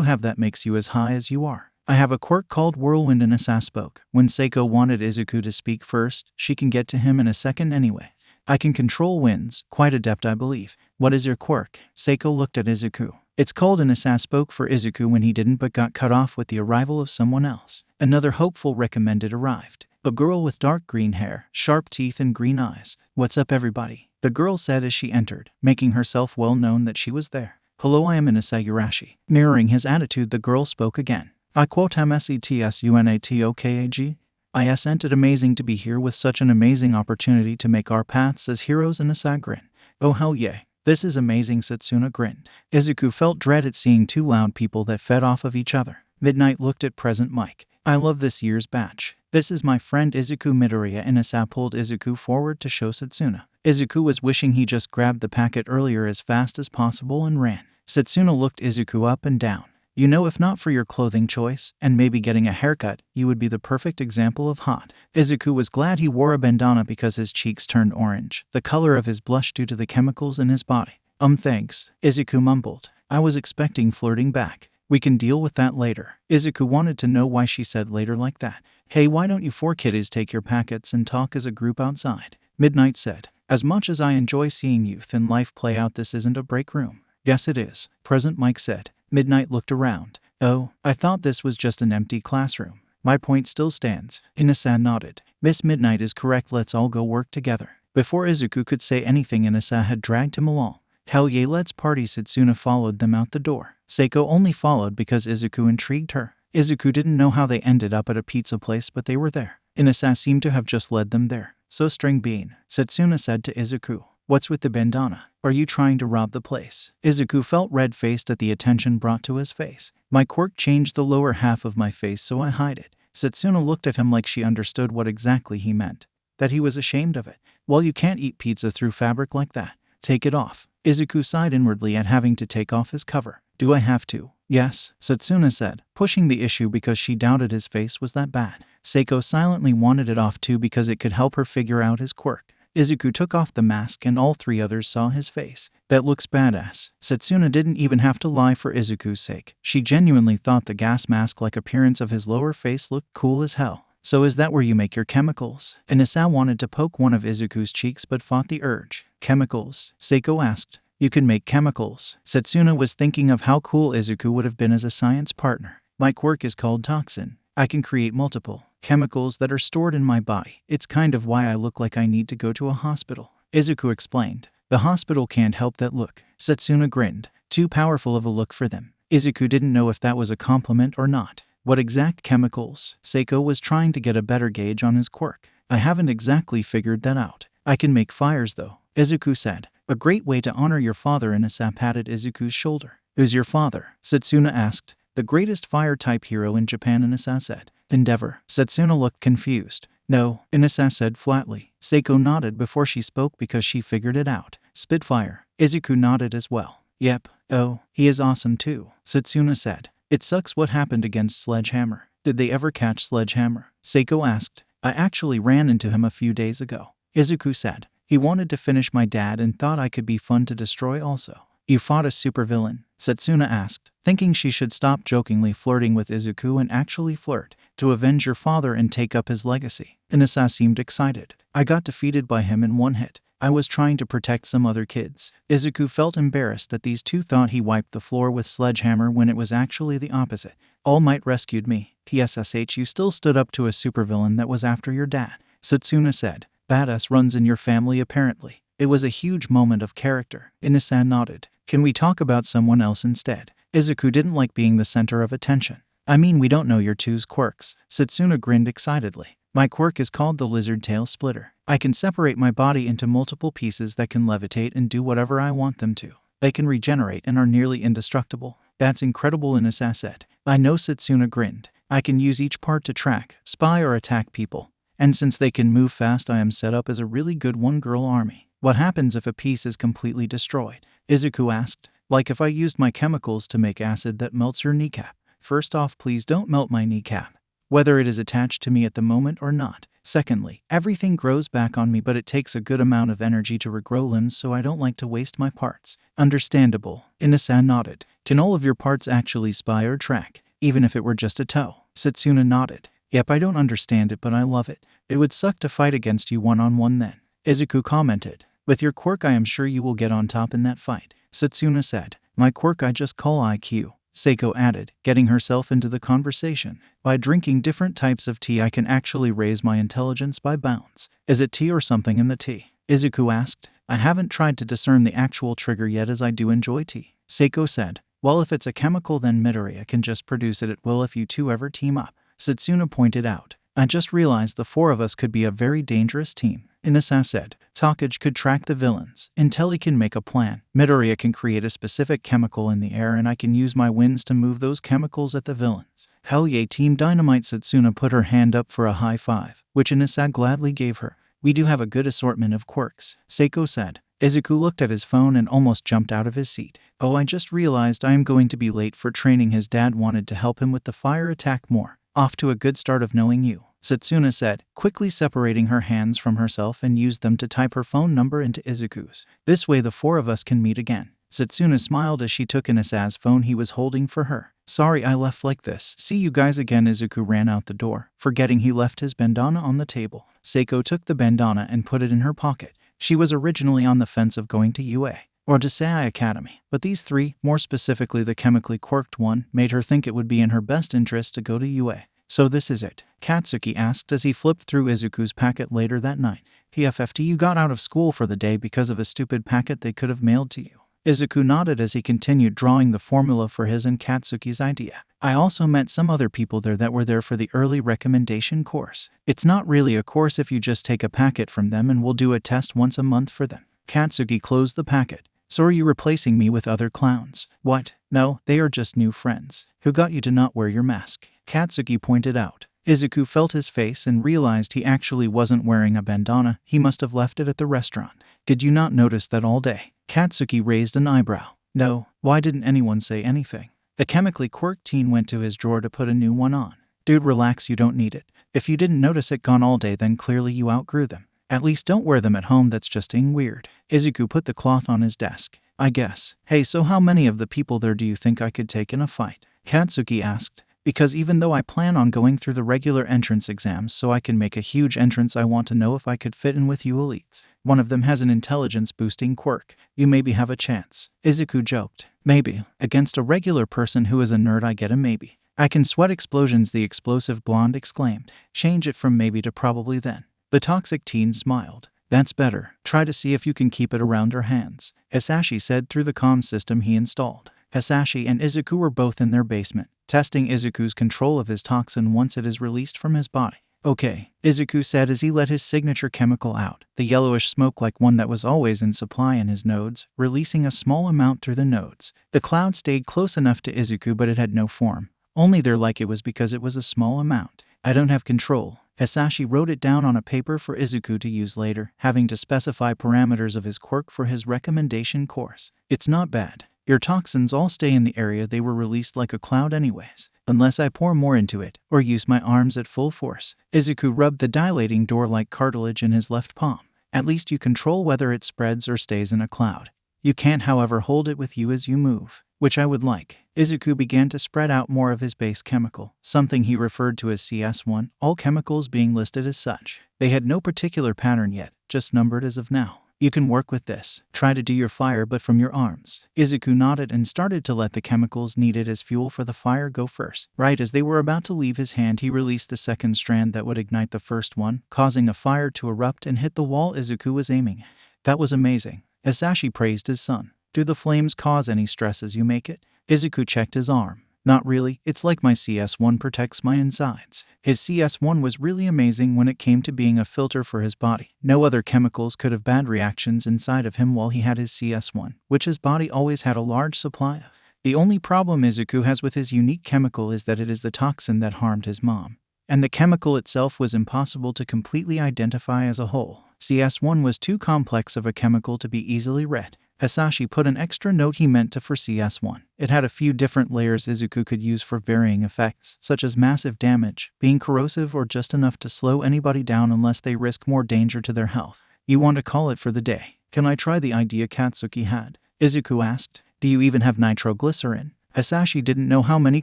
have that makes you as high as you are? I have a quirk called Whirlwind, and Asa spoke. When Seiko wanted Izuku to speak first, she can get to him in a second anyway. I can control winds, quite adept I believe. What is your quirk? Seiko looked at Izuku. It's called, and Asa spoke for Izuku when he didn't but got cut off with the arrival of someone else. Another hopeful recommended arrived. A girl with dark green hair, sharp teeth and green eyes. What's up everybody? The girl said as she entered, making herself well known that she was there. Hello, I am Inasa Yurashi. Mirroring his attitude, the girl spoke again. I quote MSETSUNATOKAG. I sent it amazing to be here with such an amazing opportunity to make our paths as heroes. Inasa grinned. Oh hell yeah. This is amazing, Setsuna grinned. Izuku felt dread at seeing two loud people that fed off of each other. Midnight looked at present Mike. I love this year's batch. This is my friend Izuku Midoriya. Inasa pulled Izuku forward to show Setsuna. Izuku was wishing he just grabbed the packet earlier as fast as possible and ran. Setsuna looked Izuku up and down. You know, if not for your clothing choice, and maybe getting a haircut, you would be the perfect example of hot. Izuku was glad he wore a bandana because his cheeks turned orange, the color of his blush due to the chemicals in his body. Thanks, Izuku mumbled. I was expecting flirting back. We can deal with that later. Izuku wanted to know why she said later like that. Hey, why don't you four kiddies take your packets and talk as a group outside? Midnight said. As much as I enjoy seeing youth and life play out, this isn't a break room. Yes it is, Present Mike said. Midnight looked around. Oh, I thought this was just an empty classroom. My point still stands. Inasa nodded. Miss Midnight is correct, let's all go work together. Before Izuku could say anything, Inasa had dragged him along. Hell yeah, let's party. Setsuna followed them out the door. Seiko only followed because Izuku intrigued her. Izuku didn't know how they ended up at a pizza place, but they were there. Inasa seemed to have just led them there. So string bean, Setsuna said to Izuku. What's with the bandana? Are you trying to rob the place? Izuku felt red-faced at the attention brought to his face. My quirk changed the lower half of my face so I hide it. Setsuna looked at him like she understood what exactly he meant. That he was ashamed of it. Well, you can't eat pizza through fabric like that. Take it off. Izuku sighed inwardly at having to take off his cover. Do I have to? Yes, Setsuna said, pushing the issue because she doubted his face was that bad. Seiko silently wanted it off too because it could help her figure out his quirk. Izuku took off the mask and all three others saw his face. That looks badass. Setsuna didn't even have to lie for Izuku's sake. She genuinely thought the gas mask-like appearance of his lower face looked cool as hell. So is that where you make your chemicals? Inasa wanted to poke one of Izuku's cheeks but fought the urge. Chemicals? Seiko asked. You can make chemicals. Setsuna was thinking of how cool Izuku would have been as a science partner. My quirk is called Toxin. I can create multiple chemicals that are stored in my body. It's kind of why I look like I need to go to a hospital. Izuku explained. The hospital can't help that look. Setsuna grinned. Too powerful of a look for them. Izuku didn't know if that was a compliment or not. What exact chemicals? Seiko was trying to get a better gauge on his quirk. I haven't exactly figured that out. I can make fires though, Izuku said. A great way to honor your father. Inasa patted Izuku's shoulder. Who's your father? Setsuna asked. The greatest fire-type hero in Japan, Inasa said. Endeavor. Setsuna looked confused. No, Inasa said flatly. Seiko nodded before she spoke because she figured it out. Spitfire. Izuku nodded as well. Yep. Oh, he is awesome too, Setsuna said. It sucks what happened against Sledgehammer. Did they ever catch Sledgehammer? Seiko asked. I actually ran into him a few days ago, Izuku said. He wanted to finish my dad and thought I could be fun to destroy also. You fought a supervillain? Setsuna asked, thinking she should stop jokingly flirting with Izuku and actually flirt, to avenge your father and take up his legacy. Inasa seemed excited. I got defeated by him in one hit. I was trying to protect some other kids. Izuku felt embarrassed that these two thought he wiped the floor with Sledgehammer when it was actually the opposite. All Might rescued me. PSSH, you still stood up to a supervillain that was after your dad, Setsuna said. Badass runs in your family apparently. It was a huge moment of character. Inasa nodded. Can we talk about someone else instead? Izuku didn't like being the center of attention. I mean, we don't know your two's quirks. Setsuna grinned excitedly. My quirk is called the Lizard Tail Splitter. I can separate my body into multiple pieces that can levitate and do whatever I want them to. They can regenerate and are nearly indestructible. That's incredible, Inasa said. I know, Setsuna grinned. I can use each part to track, spy or attack people. And since they can move fast, I am set up as a really good one-girl army. What happens if a piece is completely destroyed? Izuku asked. Like if I used my chemicals to make acid that melts your kneecap. First off, please don't melt my kneecap. Whether it is attached to me at the moment or not. Secondly, everything grows back on me, but it takes a good amount of energy to regrow limbs, so I don't like to waste my parts. Understandable. Ina-san nodded. Can all of your parts actually spy or track, even if it were just a toe? Setsuna nodded. Yep, I don't understand it, but I love it. It would suck to fight against you one-on-one then. Izuku commented. With your quirk, I am sure you will get on top in that fight. Setsuna said. My quirk I just call IQ. Seiko added, getting herself into the conversation. By drinking different types of tea, I can actually raise my intelligence by bounds. Is it tea or something in the tea? Izuku asked. I haven't tried to discern the actual trigger yet, as I do enjoy tea. Seiko said. Well, if it's a chemical, then Midoriya can just produce it at will if you two ever team up. Setsuna pointed out. I just realized the four of us could be a very dangerous team. Inasa said. Takage could track the villains. Intelli can make a plan. Midoriya can create a specific chemical in the air, and I can use my winds to move those chemicals at the villains. Hell yeah, Team Dynamite. Setsuna put her hand up for a high five, which Inasa gladly gave her. We do have a good assortment of quirks, Seiko said. Izuku looked at his phone and almost jumped out of his seat. Oh, I just realized I am going to be late for training. His dad wanted to help him with the fire attack more. Off to a good start of knowing you, Setsuna said, quickly separating her hands from herself and used them to type her phone number into Izuku's. This way the four of us can meet again. Setsuna smiled as she took Inasa's phone he was holding for her. Sorry I left like this. See you guys again. Izuku ran out the door, forgetting he left his bandana on the table. Seiko took the bandana and put it in her pocket. She was originally on the fence of going to UA or Desai Academy, but these three, more specifically the chemically quirked one, made her think it would be in her best interest to go to UA. So this is it? Katsuki asked as he flipped through Izuku's packet later that night. PFFT, you got out of school for the day because of a stupid packet they could have mailed to you. Izuku nodded as he continued drawing the formula for his and Katsuki's idea. I also met some other people there that were there for the early recommendation course. It's not really a course if you just take a packet from them, and we'll do a test once a month for them. Katsuki closed the packet. So are you replacing me with other clowns? What? No, they are just new friends. Who got you to not wear your mask? Katsuki pointed out. Izuku felt his face and realized he actually wasn't wearing a bandana. He must have left it at the restaurant. Did you not notice that all day? Katsuki raised an eyebrow. No, why didn't anyone say anything? The chemically quirked teen went to his drawer to put a new one on. Dude, relax, you don't need it. If you didn't notice it gone all day, then clearly you outgrew them. At least don't wear them at home, that's just weird. Izuku put the cloth on his desk. I guess. Hey, so how many of the people there do you think I could take in a fight? Katsuki asked. Because even though I plan on going through the regular entrance exams so I can make a huge entrance, I want to know if I could fit in with you elites. One of them has an intelligence-boosting quirk. You maybe have a chance. Izuku joked. Maybe. Against a regular person who is a nerd, I get a maybe. I can sweat explosions, the explosive blonde exclaimed. Change it from maybe to probably then. The toxic teen smiled. That's better. Try to see if you can keep it around her hands, Hisashi said through the comm system he installed. Hisashi and Izuku were both in their basement, testing Izuku's control of his toxin once it is released from his body. Okay, Izuku said as he let his signature chemical out, the yellowish smoke like one that was always in supply in his nodes, releasing a small amount through the nodes. The cloud stayed close enough to Izuku, but it had no form. Only there like it was because it was a small amount. I don't have control. Hisashi wrote it down on a paper for Izuku to use later, having to specify parameters of his quirk for his recommendation course. It's not bad. Your toxins all stay in the area they were released like a cloud anyways, unless I pour more into it, or use my arms at full force. Izuku rubbed the dilating door-like cartilage in his left palm. At least you control whether it spreads or stays in a cloud. You can't, however, hold it with you as you move, which I would like. Izuku began to spread out more of his base chemical, something he referred to as CS1, all chemicals being listed as such. They had no particular pattern yet, just numbered as of now. You can work with this. Try to do your fire but from your arms. Izuku nodded and started to let the chemicals needed as fuel for the fire go first. Right as they were about to leave his hand, he released the second strand that would ignite the first one, causing a fire to erupt and hit the wall Izuku was aiming at. That was amazing. Hisashi praised his son. Do the flames cause any stress as you make it? Izuku checked his arm. Not really, it's like my CS1 protects my insides. His CS1 was really amazing when it came to being a filter for his body. No other chemicals could have bad reactions inside of him while he had his CS1, which his body always had a large supply of. The only problem Izuku has with his unique chemical is that it is the toxin that harmed his mom. And the chemical itself was impossible to completely identify as a whole. CS1 was too complex of a chemical to be easily read. Hisashi put an extra note he meant to for CS1. It had a few different layers Izuku could use for varying effects, such as massive damage, being corrosive, or just enough to slow anybody down unless they risk more danger to their health. You want to call it for the day? Can I try the idea Katsuki had? Izuku asked. Do you even have nitroglycerin? Hisashi didn't know how many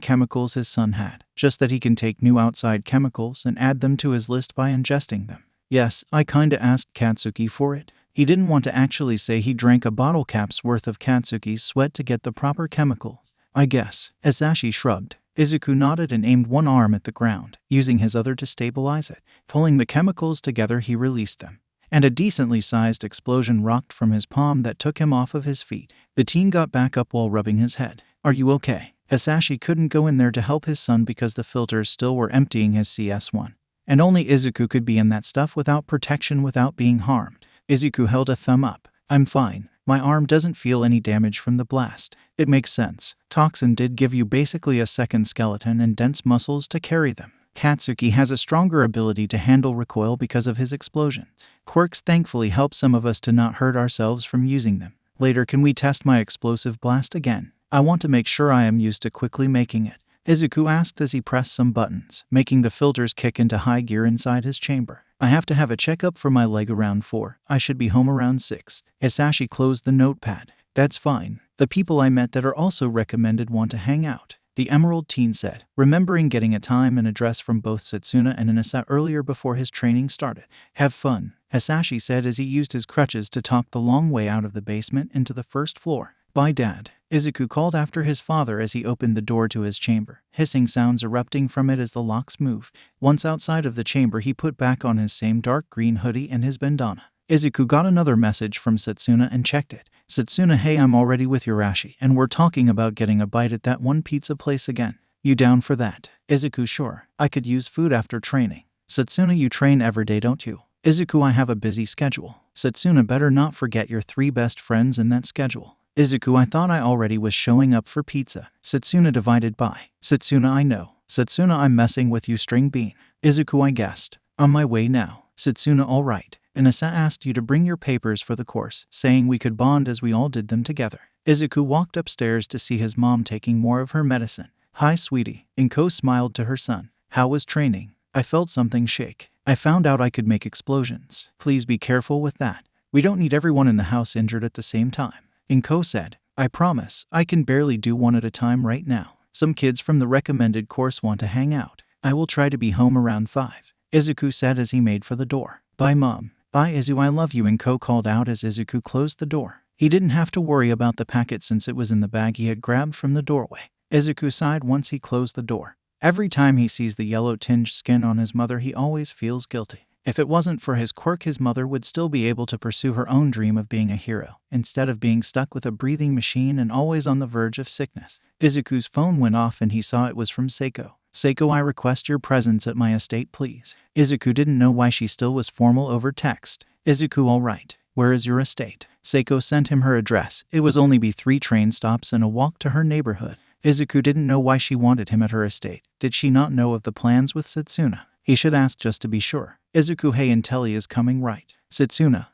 chemicals his son had, just that he can take new outside chemicals and add them to his list by ingesting them. Yes, I kinda asked Katsuki for it. He didn't want to actually say he drank a bottle cap's worth of Katsuki's sweat to get the proper chemicals. I guess. Hisashi shrugged. Izuku nodded and aimed one arm at the ground, using his other to stabilize it. Pulling the chemicals together, he released them, and a decently sized explosion rocked from his palm that took him off of his feet. The teen got back up while rubbing his head. Are you okay? Hisashi couldn't go in there to help his son because the filters still were emptying his CS1. And only Izuku could be in that stuff without protection without being harmed. Izuku held a thumb up. I'm fine. My arm doesn't feel any damage from the blast. It makes sense. Toxin did give you basically a second skeleton and dense muscles to carry them. Katsuki has a stronger ability to handle recoil because of his explosions. Quirks thankfully help some of us to not hurt ourselves from using them. Later, can we test my explosive blast again? I want to make sure I am used to quickly making it. Izuku asked as he pressed some buttons, making the filters kick into high gear inside his chamber. I have to have a checkup for my leg around 4. I should be home around 6. Hisashi closed the notepad. That's fine. The people I met that are also recommended want to hang out, the Emerald teen said, remembering getting a time and address from both Setsuna and Inasa earlier before his training started. Have fun, Hisashi said as he used his crutches to talk the long way out of the basement into the first floor. Bye, Dad, Izuku called after his father as he opened the door to his chamber, hissing sounds erupting from it as the locks moved. Once outside of the chamber, he put back on his same dark green hoodie and his bandana. Izuku got another message from Setsuna and checked it. Setsuna, hey, I'm already with Yurashi, and we're talking about getting a bite at that one pizza place again. You down for that? Izuku, sure. I could use food after training. Setsuna, you train every day, don't you? Izuku, I have a busy schedule. Setsuna, better not forget your 3 best friends in that schedule. Izuku, I thought I already was showing up for pizza. Setsuna, divided by. Setsuna, I know. Setsuna, I'm messing with you, string bean. Izuku, I guessed. On my way now. Setsuna, all right. Inasa asked you to bring your papers for the course, saying we could bond as we all did them together. Izuku walked upstairs to see his mom taking more of her medicine. Hi, sweetie. Inko smiled to her son. How was training? I felt something shake. I found out I could make explosions. Please be careful with that. We don't need everyone in the house injured at the same time. Inko said. I promise, I can barely do one at a time right now. Some kids from the recommended course want to hang out. I will try to be home around 5. Izuku said as he made for the door. Bye, Mom. Bye, Izu, I love you, Inko called out as Izuku closed the door. He didn't have to worry about the packet since it was in the bag he had grabbed from the doorway. Izuku sighed once he closed the door. Every time he sees the yellow-tinged skin on his mother, he always feels guilty. If it wasn't for his quirk, his mother would still be able to pursue her own dream of being a hero, instead of being stuck with a breathing machine and always on the verge of sickness. Izuku's phone went off and he saw it was from Seiko. Seiko, I request your presence at my estate, please. Izuku didn't know why she still was formal over text. Izuku, all right. Where is your estate? Seiko sent him her address. It was only be 3 train stops and a walk to her neighborhood. Izuku didn't know why she wanted him at her estate. Did she not know of the plans with Setsuna? He should ask just to be sure. Izuku, hey, Intelli is coming, right? Setsuna,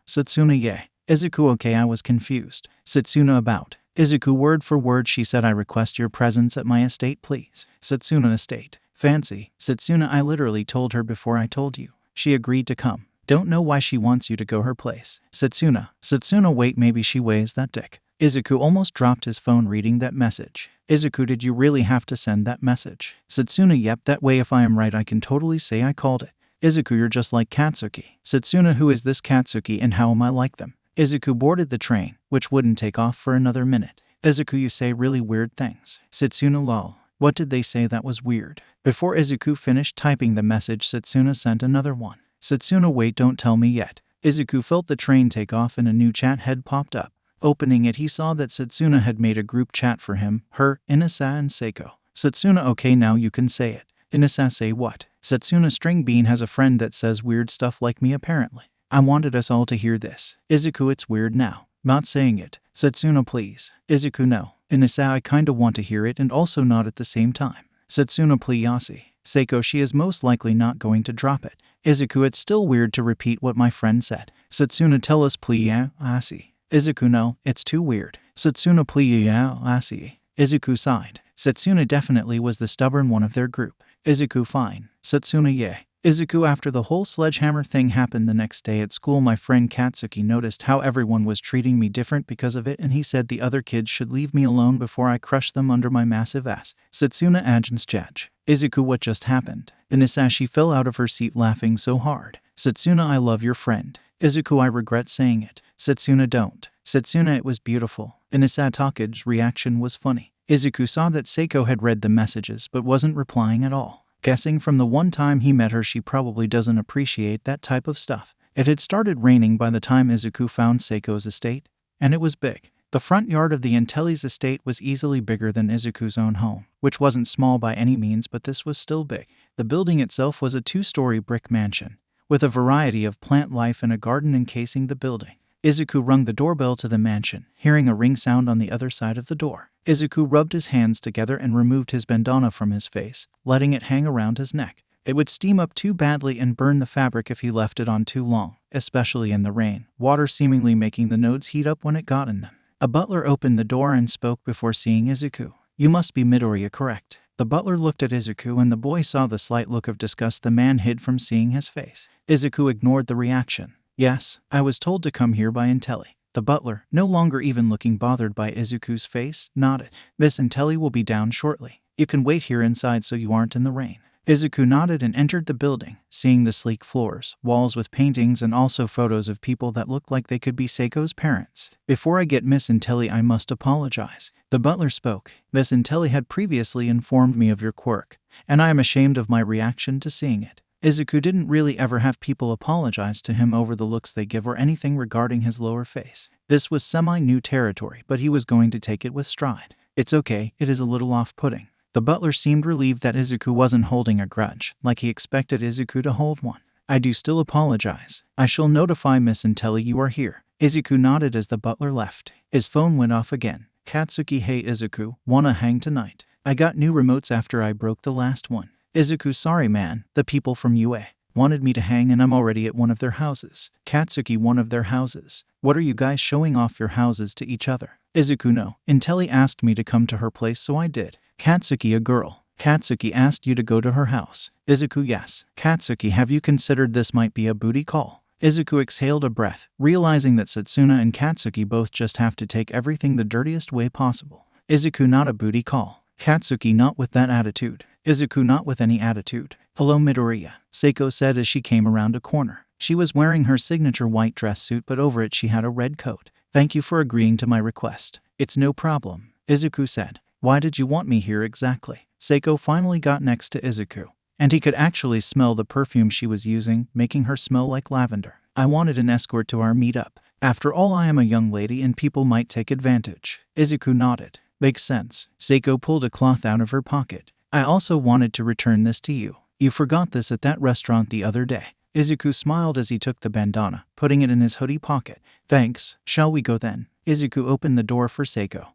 yeah. Izuku, okay, I was confused. Setsuna, about. Izuku, word for word, she said, I request your presence at my estate, please. Setsuna, estate. Fancy. Setsuna, I literally told her before I told you. She agreed to come. Don't know why she wants you to go her place. Setsuna, wait, maybe she weighs that dick. Izuku almost dropped his phone reading that message. Izuku, did you really have to send that message? Setsuna, yep, that way if I am right I can totally say I called it. Izuku, you're just like Katsuki. Setsuna, who is this Katsuki and how am I like them? Izuku boarded the train, which wouldn't take off for another minute. Izuku, you say really weird things. Setsuna, lol. What did they say that was weird? Before Izuku finished typing the message, Setsuna sent another one. Setsuna, wait, don't tell me yet. Izuku felt the train take off and a new chat head popped up. Opening it, he saw that Setsuna had made a group chat for him, her, Inasa, and Seiko. Setsuna, okay, now you can say it. Inasa, say what? Setsuna, string bean has a friend that says weird stuff like me apparently. I wanted us all to hear this. Izuku, it's weird now. Not saying it. Setsuna, please. Izuku, no. Inasa, I kinda want to hear it and also not at the same time. Setsuna, please. Yasi. Seiko, she is most likely not going to drop it. Izuku, it's still weird to repeat what my friend said. Setsuna, tell us please. Yasi. Izuku, no, it's too weird. Satsuna, please, yeah, lassie. Izuku sighed. Satsuna definitely was the stubborn one of their group. Izuku, fine. Satsuna, yeah. Izuku, after the whole sledgehammer thing happened the next day at school, my friend Katsuki noticed how everyone was treating me different because of it, and he said the other kids should leave me alone before I crushed them under my massive ass. Satsuna agents judge. Izuku, what just happened? Inisa, she fell out of her seat laughing so hard. Satsuna, I love your friend. Izuku, I regret saying it. Satsuna, don't. Satsuna, it was beautiful. Inisa, Takage's reaction was funny. Izuku saw that Seiko had read the messages but wasn't replying at all. Guessing from the one time he met her, she probably doesn't appreciate that type of stuff. It had started raining by the time Izuku found Seiko's estate, and it was big. The front yard of the Intelli's estate was easily bigger than Izuku's own home, which wasn't small by any means, but this was still big. The building itself was a 2-story brick mansion, with a variety of plant life and a garden encasing the building. Izuku rung the doorbell to the mansion, hearing a ring sound on the other side of the door. Izuku rubbed his hands together and removed his bandana from his face, letting it hang around his neck. It would steam up too badly and burn the fabric if he left it on too long, especially in the rain, water seemingly making the nodes heat up when it got in them. A butler opened the door and spoke before seeing Izuku. You must be Midoriya, correct? The butler looked at Izuku and the boy saw the slight look of disgust the man hid from seeing his face. Izuku ignored the reaction. Yes, I was told to come here by Intelli. The butler, no longer even looking bothered by Izuku's face, nodded. Miss Intelli will be down shortly. You can wait here inside so you aren't in the rain. Izuku nodded and entered the building, seeing the sleek floors, walls with paintings, and also photos of people that looked like they could be Seiko's parents. Before I get Miss Intelli, I must apologize. The butler spoke. Miss Intelli had previously informed me of your quirk, and I am ashamed of my reaction to seeing it. Izuku didn't really ever have people apologize to him over the looks they give or anything regarding his lower face. This was semi-new territory, but he was going to take it with stride. It's okay, it is a little off-putting. The butler seemed relieved that Izuku wasn't holding a grudge, like he expected Izuku to hold one. I do still apologize. I shall notify Miss Intelli you are here. Izuku nodded as the butler left. His phone went off again. Katsuki, hey Izuku, wanna hang tonight? I got new remotes after I broke the last one. Izuku, sorry man, the people from UA wanted me to hang and I'm already at one of their houses. Katsuki, one of their houses? What are you guys showing off your houses to each other? Izuku, no. Intelli asked me to come to her place so I did. Katsuki, a girl. Katsuki asked you to go to her house. Izuku, yes. Katsuki, have you considered this might be a booty call? Izuku exhaled a breath, realizing that Satsuna and Katsuki both just have to take everything the dirtiest way possible. Izuku, not a booty call. Katsuki, not with that attitude. Izuku, not with any attitude. Hello Midoriya, Seiko said as she came around a corner. She was wearing her signature white dress suit, but over it she had a red coat. Thank you for agreeing to my request. It's no problem, Izuku said. Why did you want me here exactly? Seiko finally got next to Izuku, and he could actually smell the perfume she was using, making her smell like lavender. I wanted an escort to our meetup. After all, I am a young lady and people might take advantage. Izuku nodded. Makes sense. Seiko pulled a cloth out of her pocket. I also wanted to return this to you. You forgot this at that restaurant the other day. Izuku smiled as he took the bandana, putting it in his hoodie pocket. Thanks. Shall we go then? Izuku opened the door for Seiko,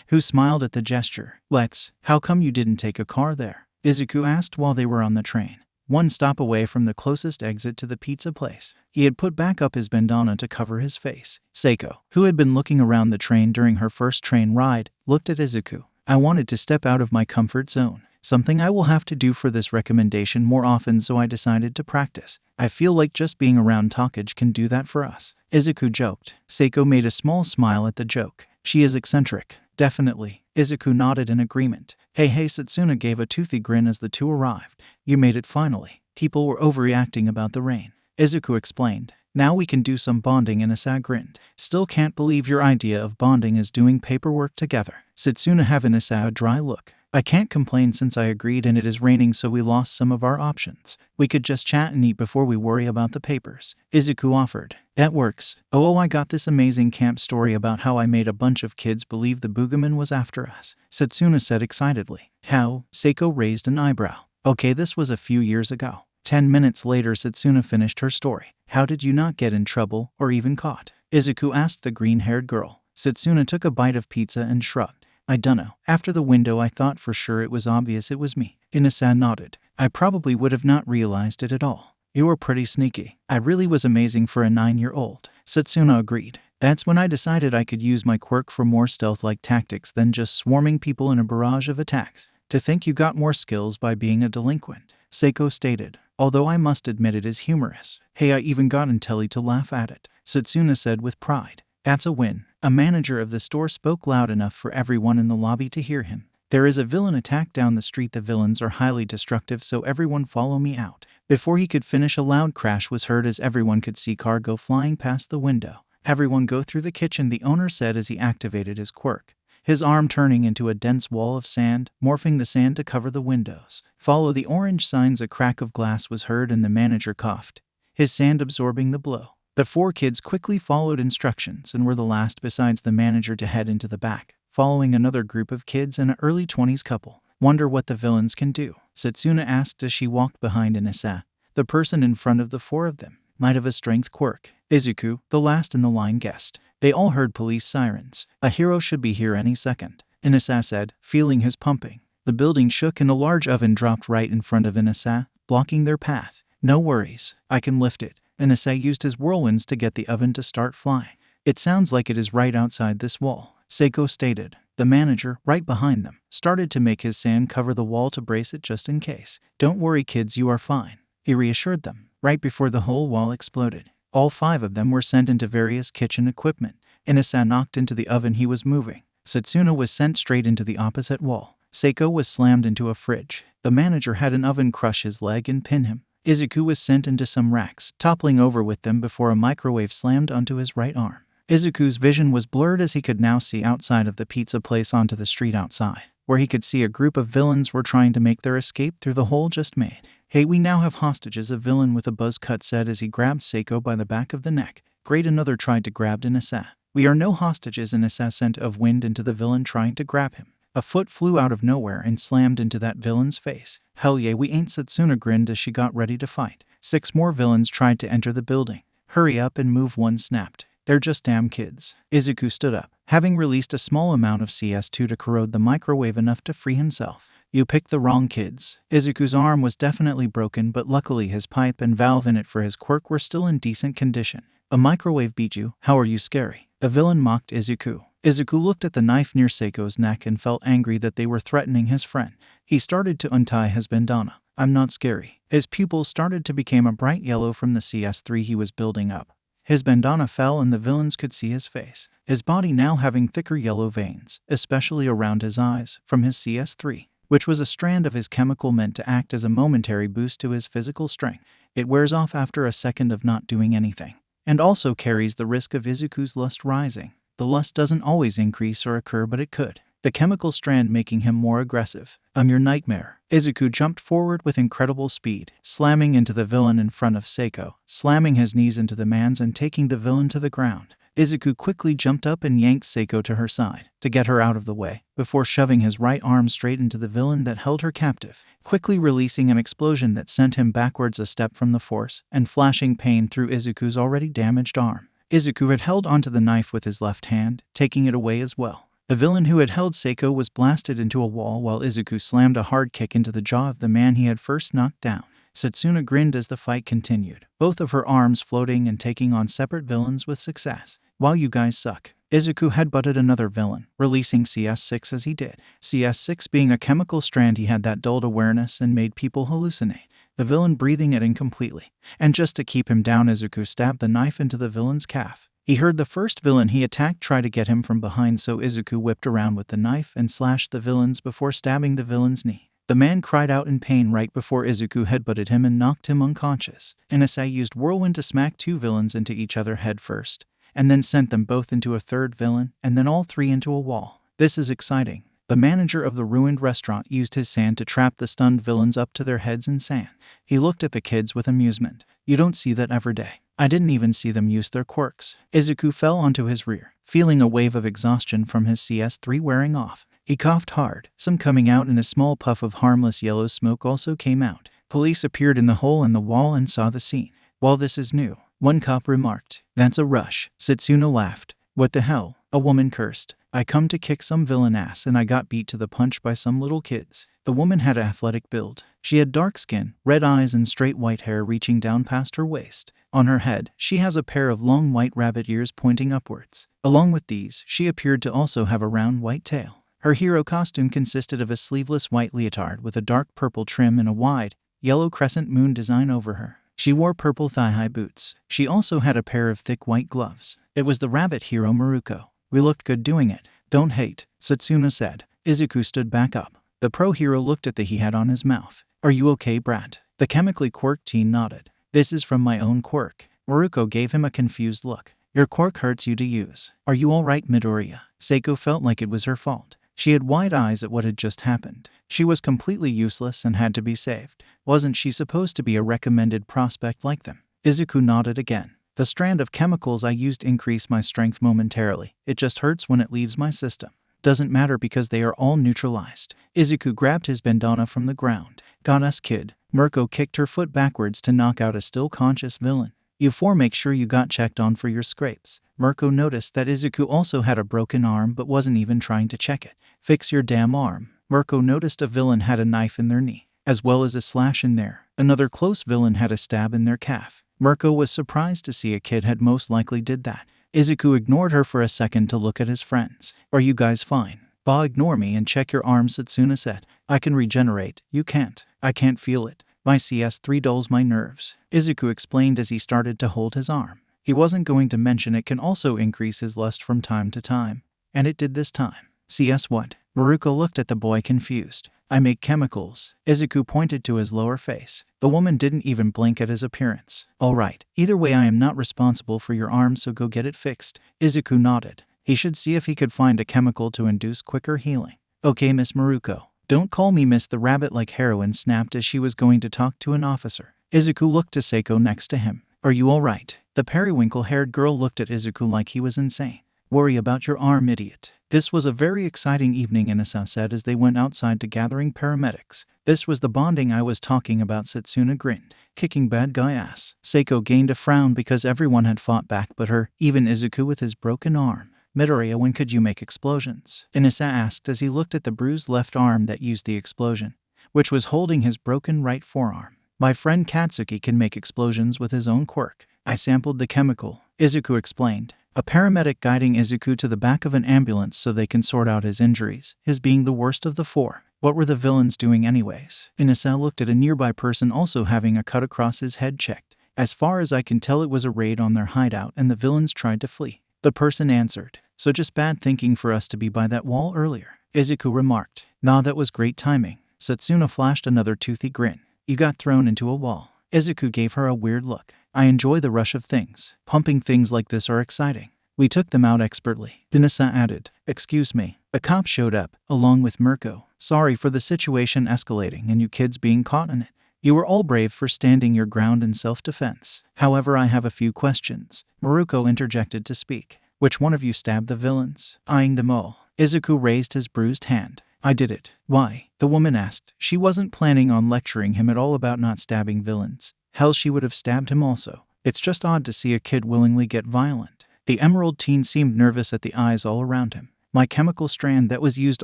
who smiled at the gesture. Let's. How come you didn't take a car there? Izuku asked while they were on the train, one stop away from the closest exit to the pizza place. He had put back up his bandana to cover his face. Seiko, who had been looking around the train during her first train ride, looked at Izuku. I wanted to step out of my comfort zone. Something I will have to do for this recommendation more often, so I decided to practice. I feel like just being around Takage can do that for us. Izuku joked. Seiko made a small smile at the joke. She is eccentric. Definitely. Izuku nodded in agreement. Hey, Satsuna gave a toothy grin as the two arrived. You made it finally. People were overreacting about the rain. Izuku explained. Now we can do some bonding, and Asa grinned. Still can't believe your idea of bonding is doing paperwork together. Satsuna have an Asa a dry look. I can't complain since I agreed and it is raining, so we lost some of our options. We could just chat and eat before we worry about the papers. Izuku offered. That works. Oh, I got this amazing camp story about how I made a bunch of kids believe the Boogaman was after us, Satsuna said excitedly. How? Seiko raised an eyebrow. Okay, this was a few years ago. 10 minutes later, Satsuna finished her story. How did you not get in trouble or even caught? Izuku asked the green-haired girl. Satsuna took a bite of pizza and shrugged. I dunno. After the window I thought for sure it was obvious it was me. Inasa nodded. I probably would have not realized it at all. You were pretty sneaky. I really was amazing for a 9-year-old. Satsuna agreed. That's when I decided I could use my quirk for more stealth-like tactics than just swarming people in a barrage of attacks. To think you got more skills by being a delinquent, Seiko stated, although I must admit it is humorous. Hey, I even got Intelli to laugh at it, Satsuna said with pride. That's a win. A manager of the store spoke loud enough for everyone in the lobby to hear him. There is a villain attack down the street. The villains are highly destructive, so everyone follow me out. Before he could finish, a loud crash was heard as everyone could see car go flying past the window. Everyone go through the kitchen, the owner said as he activated his quirk, his arm turning into a dense wall of sand, morphing the sand to cover the windows. Follow the orange signs. A crack of glass was heard and the manager coughed, his sand absorbing the blow. The 4 kids quickly followed instructions and were the last besides the manager to head into the back, following another group of kids and an early 20s couple. Wonder what the villains can do? Satsuna asked as she walked behind Inasa. The person in front of the 4 of them might have a strength quirk. Izuku, the last in the line, guessed. They all heard police sirens. A hero should be here any second, Inasa said, feeling his pumping. The building shook and a large oven dropped right in front of Inasa, blocking their path. No worries, I can lift it. Inasa used his whirlwinds to get the oven to start flying. It sounds like it is right outside this wall, Seiko stated. The manager, right behind them, started to make his sand cover the wall to brace it just in case. Don't worry kids, you are fine, he reassured them, right before the whole wall exploded. All 5 of them were sent into various kitchen equipment. Inasa knocked into the oven he was moving. Satsuna was sent straight into the opposite wall. Seiko was slammed into a fridge. The manager had an oven crush his leg and pin him. Izuku was sent into some racks, toppling over with them before a microwave slammed onto his right arm. Izuku's vision was blurred as he could now see outside of the pizza place onto the street outside, where he could see a group of villains were trying to make their escape through the hole just made. Hey, we now have hostages, a villain with a buzz cut said as he grabbed Seiko by the back of the neck. Great, another tried to grab Inasa. We are no hostages, Inasa sent of wind into the villain trying to grab him. A foot flew out of nowhere and slammed into that villain's face. Hell yeah, we ain't, Satsuna grinned as she got ready to fight. 6 more villains tried to enter the building. Hurry up and move, one snapped. They're just damn kids. Izuku stood up, having released a small amount of CS2 to corrode the microwave enough to free himself. You picked the wrong kids. Izuku's arm was definitely broken, but luckily his pipe and valve in it for his quirk were still in decent condition. A microwave beat you? How are you scary? A villain mocked Izuku. Izuku looked at the knife near Seiko's neck and felt angry that they were threatening his friend. He started to untie his bandana. I'm not scary. His pupils started to become a bright yellow from the CS3 he was building up. His bandana fell and the villains could see his face, his body now having thicker yellow veins, especially around his eyes, from his CS3, which was a strand of his chemical meant to act as a momentary boost to his physical strength. It wears off after a second of not doing anything, and also carries the risk of Izuku's lust rising. The lust doesn't always increase or occur, but it could. The chemical strand making him more aggressive. I'm your nightmare. Izuku jumped forward with incredible speed, slamming into the villain in front of Seiko, slamming his knees into the man's and taking the villain to the ground. Izuku quickly jumped up and yanked Seiko to her side, to get her out of the way, before shoving his right arm straight into the villain that held her captive, quickly releasing an explosion that sent him backwards a step from the force, and flashing pain through Izuku's already damaged arm. Izuku had held onto the knife with his left hand, taking it away as well. The villain who had held Seiko was blasted into a wall while Izuku slammed a hard kick into the jaw of the man he had first knocked down. Satsuna grinned as the fight continued, both of her arms floating and taking on separate villains with success. Wow, you guys suck. Izuku headbutted another villain, releasing CS6 as he did. CS6 being a chemical strand he had that dulled awareness and made people hallucinate, the villain breathing it in completely. And just to keep him down, Izuku stabbed the knife into the villain's calf. He heard the first villain he attacked try to get him from behind, so Izuku whipped around with the knife and slashed the villains before stabbing the villain's knee. The man cried out in pain right before Izuku headbutted him and knocked him unconscious. Inasa used whirlwind to smack 2 villains into each other head first, and then sent them both into a third villain, and then all 3 into a wall. This is exciting. The manager of the ruined restaurant used his sand to trap the stunned villains up to their heads in sand. He looked at the kids with amusement. You don't see that every day. I didn't even see them use their quirks. Izuku fell onto his rear, feeling a wave of exhaustion from his CS3 wearing off. He coughed hard, some coming out, and a small puff of harmless yellow smoke also came out. Police appeared in the hole in the wall and saw the scene. While this is new, one cop remarked, "That's a rush." Satsuna laughed. What the hell? A woman cursed. I come to kick some villain ass and I got beat to the punch by some little kids. The woman had an athletic build. She had dark skin, red eyes and straight white hair reaching down past her waist. On her head, she has a pair of long white rabbit ears pointing upwards. Along with these, she appeared to also have a round white tail. Her hero costume consisted of a sleeveless white leotard with a dark purple trim and a wide, yellow crescent moon design over her. She wore purple thigh-high boots. She also had a pair of thick white gloves. It was the rabbit hero Maruko. We looked good doing it. Don't hate, Satsuna said. Izuku stood back up. The pro hero looked at the he had on his mouth. Are you okay, brat? The chemically quirked teen nodded. This is from my own quirk. Maruko gave him a confused look. Your quirk hurts you to use. Are you alright, Midoriya? Seiko felt like it was her fault. She had wide eyes at what had just happened. She was completely useless and had to be saved. Wasn't she supposed to be a recommended prospect like them? Izuku nodded again. The strand of chemicals I used increased my strength momentarily. It just hurts when it leaves my system. Doesn't matter because they are all neutralized. Izuku grabbed his bandana from the ground. Got us, kid. Mirko kicked her foot backwards to knock out a still conscious villain. You four make sure you got checked on for your scrapes. Mirko noticed that Izuku also had a broken arm but wasn't even trying to check it. Fix your damn arm. Mirko noticed a villain had a knife in their knee, as well as a slash in there. Another close villain had a stab in their calf. Mirko was surprised to see a kid had most likely did that. Izuku ignored her for a second to look at his friends. Are you guys fine? Ba, ignore me and check your arm, Satsuna said. I can regenerate. You can't. I can't feel it. My CS3 dulls my nerves. Izuku explained as he started to hold his arm. He wasn't going to mention it can also increase his lust from time to time. And it did this time. CS what? Maruko looked at the boy confused. I make chemicals. Izuku pointed to his lower face. The woman didn't even blink at his appearance. Alright, either way I am not responsible for your arm, so go get it fixed. Izuku nodded. He should see if he could find a chemical to induce quicker healing. Okay, Miss Maruko. Don't call me Miss, the rabbit-like heroine snapped as she was going to talk to an officer. Izuku looked to Seiko next to him. Are you alright? The periwinkle-haired girl looked at Izuku like he was insane. Worry about your arm, idiot. This was a very exciting evening, Inasa said as they went outside to gathering paramedics. This was the bonding I was talking about, Satsuna grinned. Kicking bad guy ass. Seiko gained a frown because everyone had fought back but her, even Izuku with his broken arm. Midoriya, when could you make explosions? Inasa asked as he looked at the bruised left arm that used the explosion, which was holding his broken right forearm. My friend Katsuki can make explosions with his own quirk. I sampled the chemical, Izuku explained. A paramedic guiding Izuku to the back of an ambulance so they can sort out his injuries, his being the worst of the four. What were the villains doing anyways? Inasa looked at a nearby person also having a cut across his head checked. As far as I can tell, it was a raid on their hideout and the villains tried to flee. The person answered. So just bad thinking for us to be by that wall earlier. Izuku remarked. Nah, that was great timing. Satsuna flashed another toothy grin. You got thrown into a wall. Izuku gave her a weird look. I enjoy the rush of things. Pumping things like this are exciting. We took them out expertly. Inasa added. Excuse me. A cop showed up, along with Mirko. Sorry for the situation escalating and you kids being caught in it. You were all brave for standing your ground in self-defense. However, I have a few questions. Maruko interjected to speak. Which one of you stabbed the villains? Eyeing them all. Izuku raised his bruised hand. I did it. Why? The woman asked. She wasn't planning on lecturing him at all about not stabbing villains. Hell, she would have stabbed him also. It's just odd to see a kid willingly get violent. The emerald teen seemed nervous at the eyes all around him. My chemical strand that was used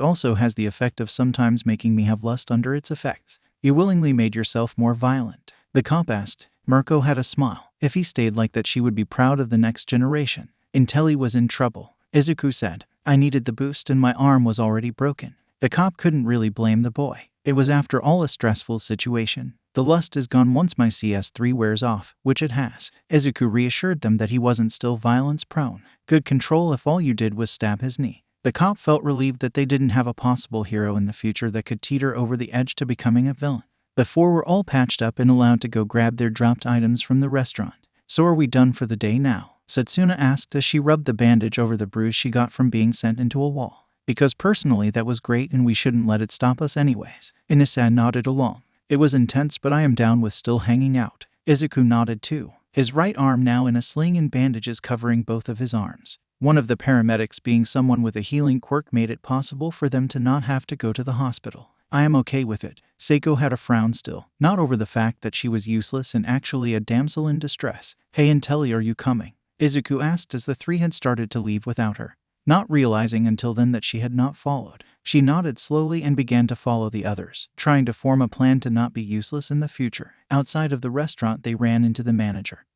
also has the effect of sometimes making me have lust under its effects. You willingly made yourself more violent. The cop asked. Mirko had a smile. If he stayed like that, she would be proud of the next generation. Intelli was in trouble. Izuku said. I needed the boost and my arm was already broken. The cop couldn't really blame the boy. It was after all a stressful situation. The lust is gone once my CS3 wears off, which it has. Izuku reassured them that he wasn't still violence prone. Good control if all you did was stab his knee. The cop felt relieved that they didn't have a possible hero in the future that could teeter over the edge to becoming a villain. The four were all patched up and allowed to go grab their dropped items from the restaurant. So are we done for the day now? Satsuna asked as she rubbed the bandage over the bruise she got from being sent into a wall. Because personally that was great and we shouldn't let it stop us anyways. Inasa nodded along. It was intense but I am down with still hanging out. Izuku nodded too. His right arm now in a sling and bandages covering both of his arms. One of the paramedics being someone with a healing quirk made it possible for them to not have to go to the hospital. I am okay with it. Seiko had a frown still, not over the fact that she was useless and actually a damsel in distress. Hey Intelli, are you coming? Izuku asked as the three had started to leave without her. not realizing until then that she had not followed. She nodded slowly and began to follow the others, trying to form a plan to not be useless in the future. Outside of the restaurant, they ran into the manager,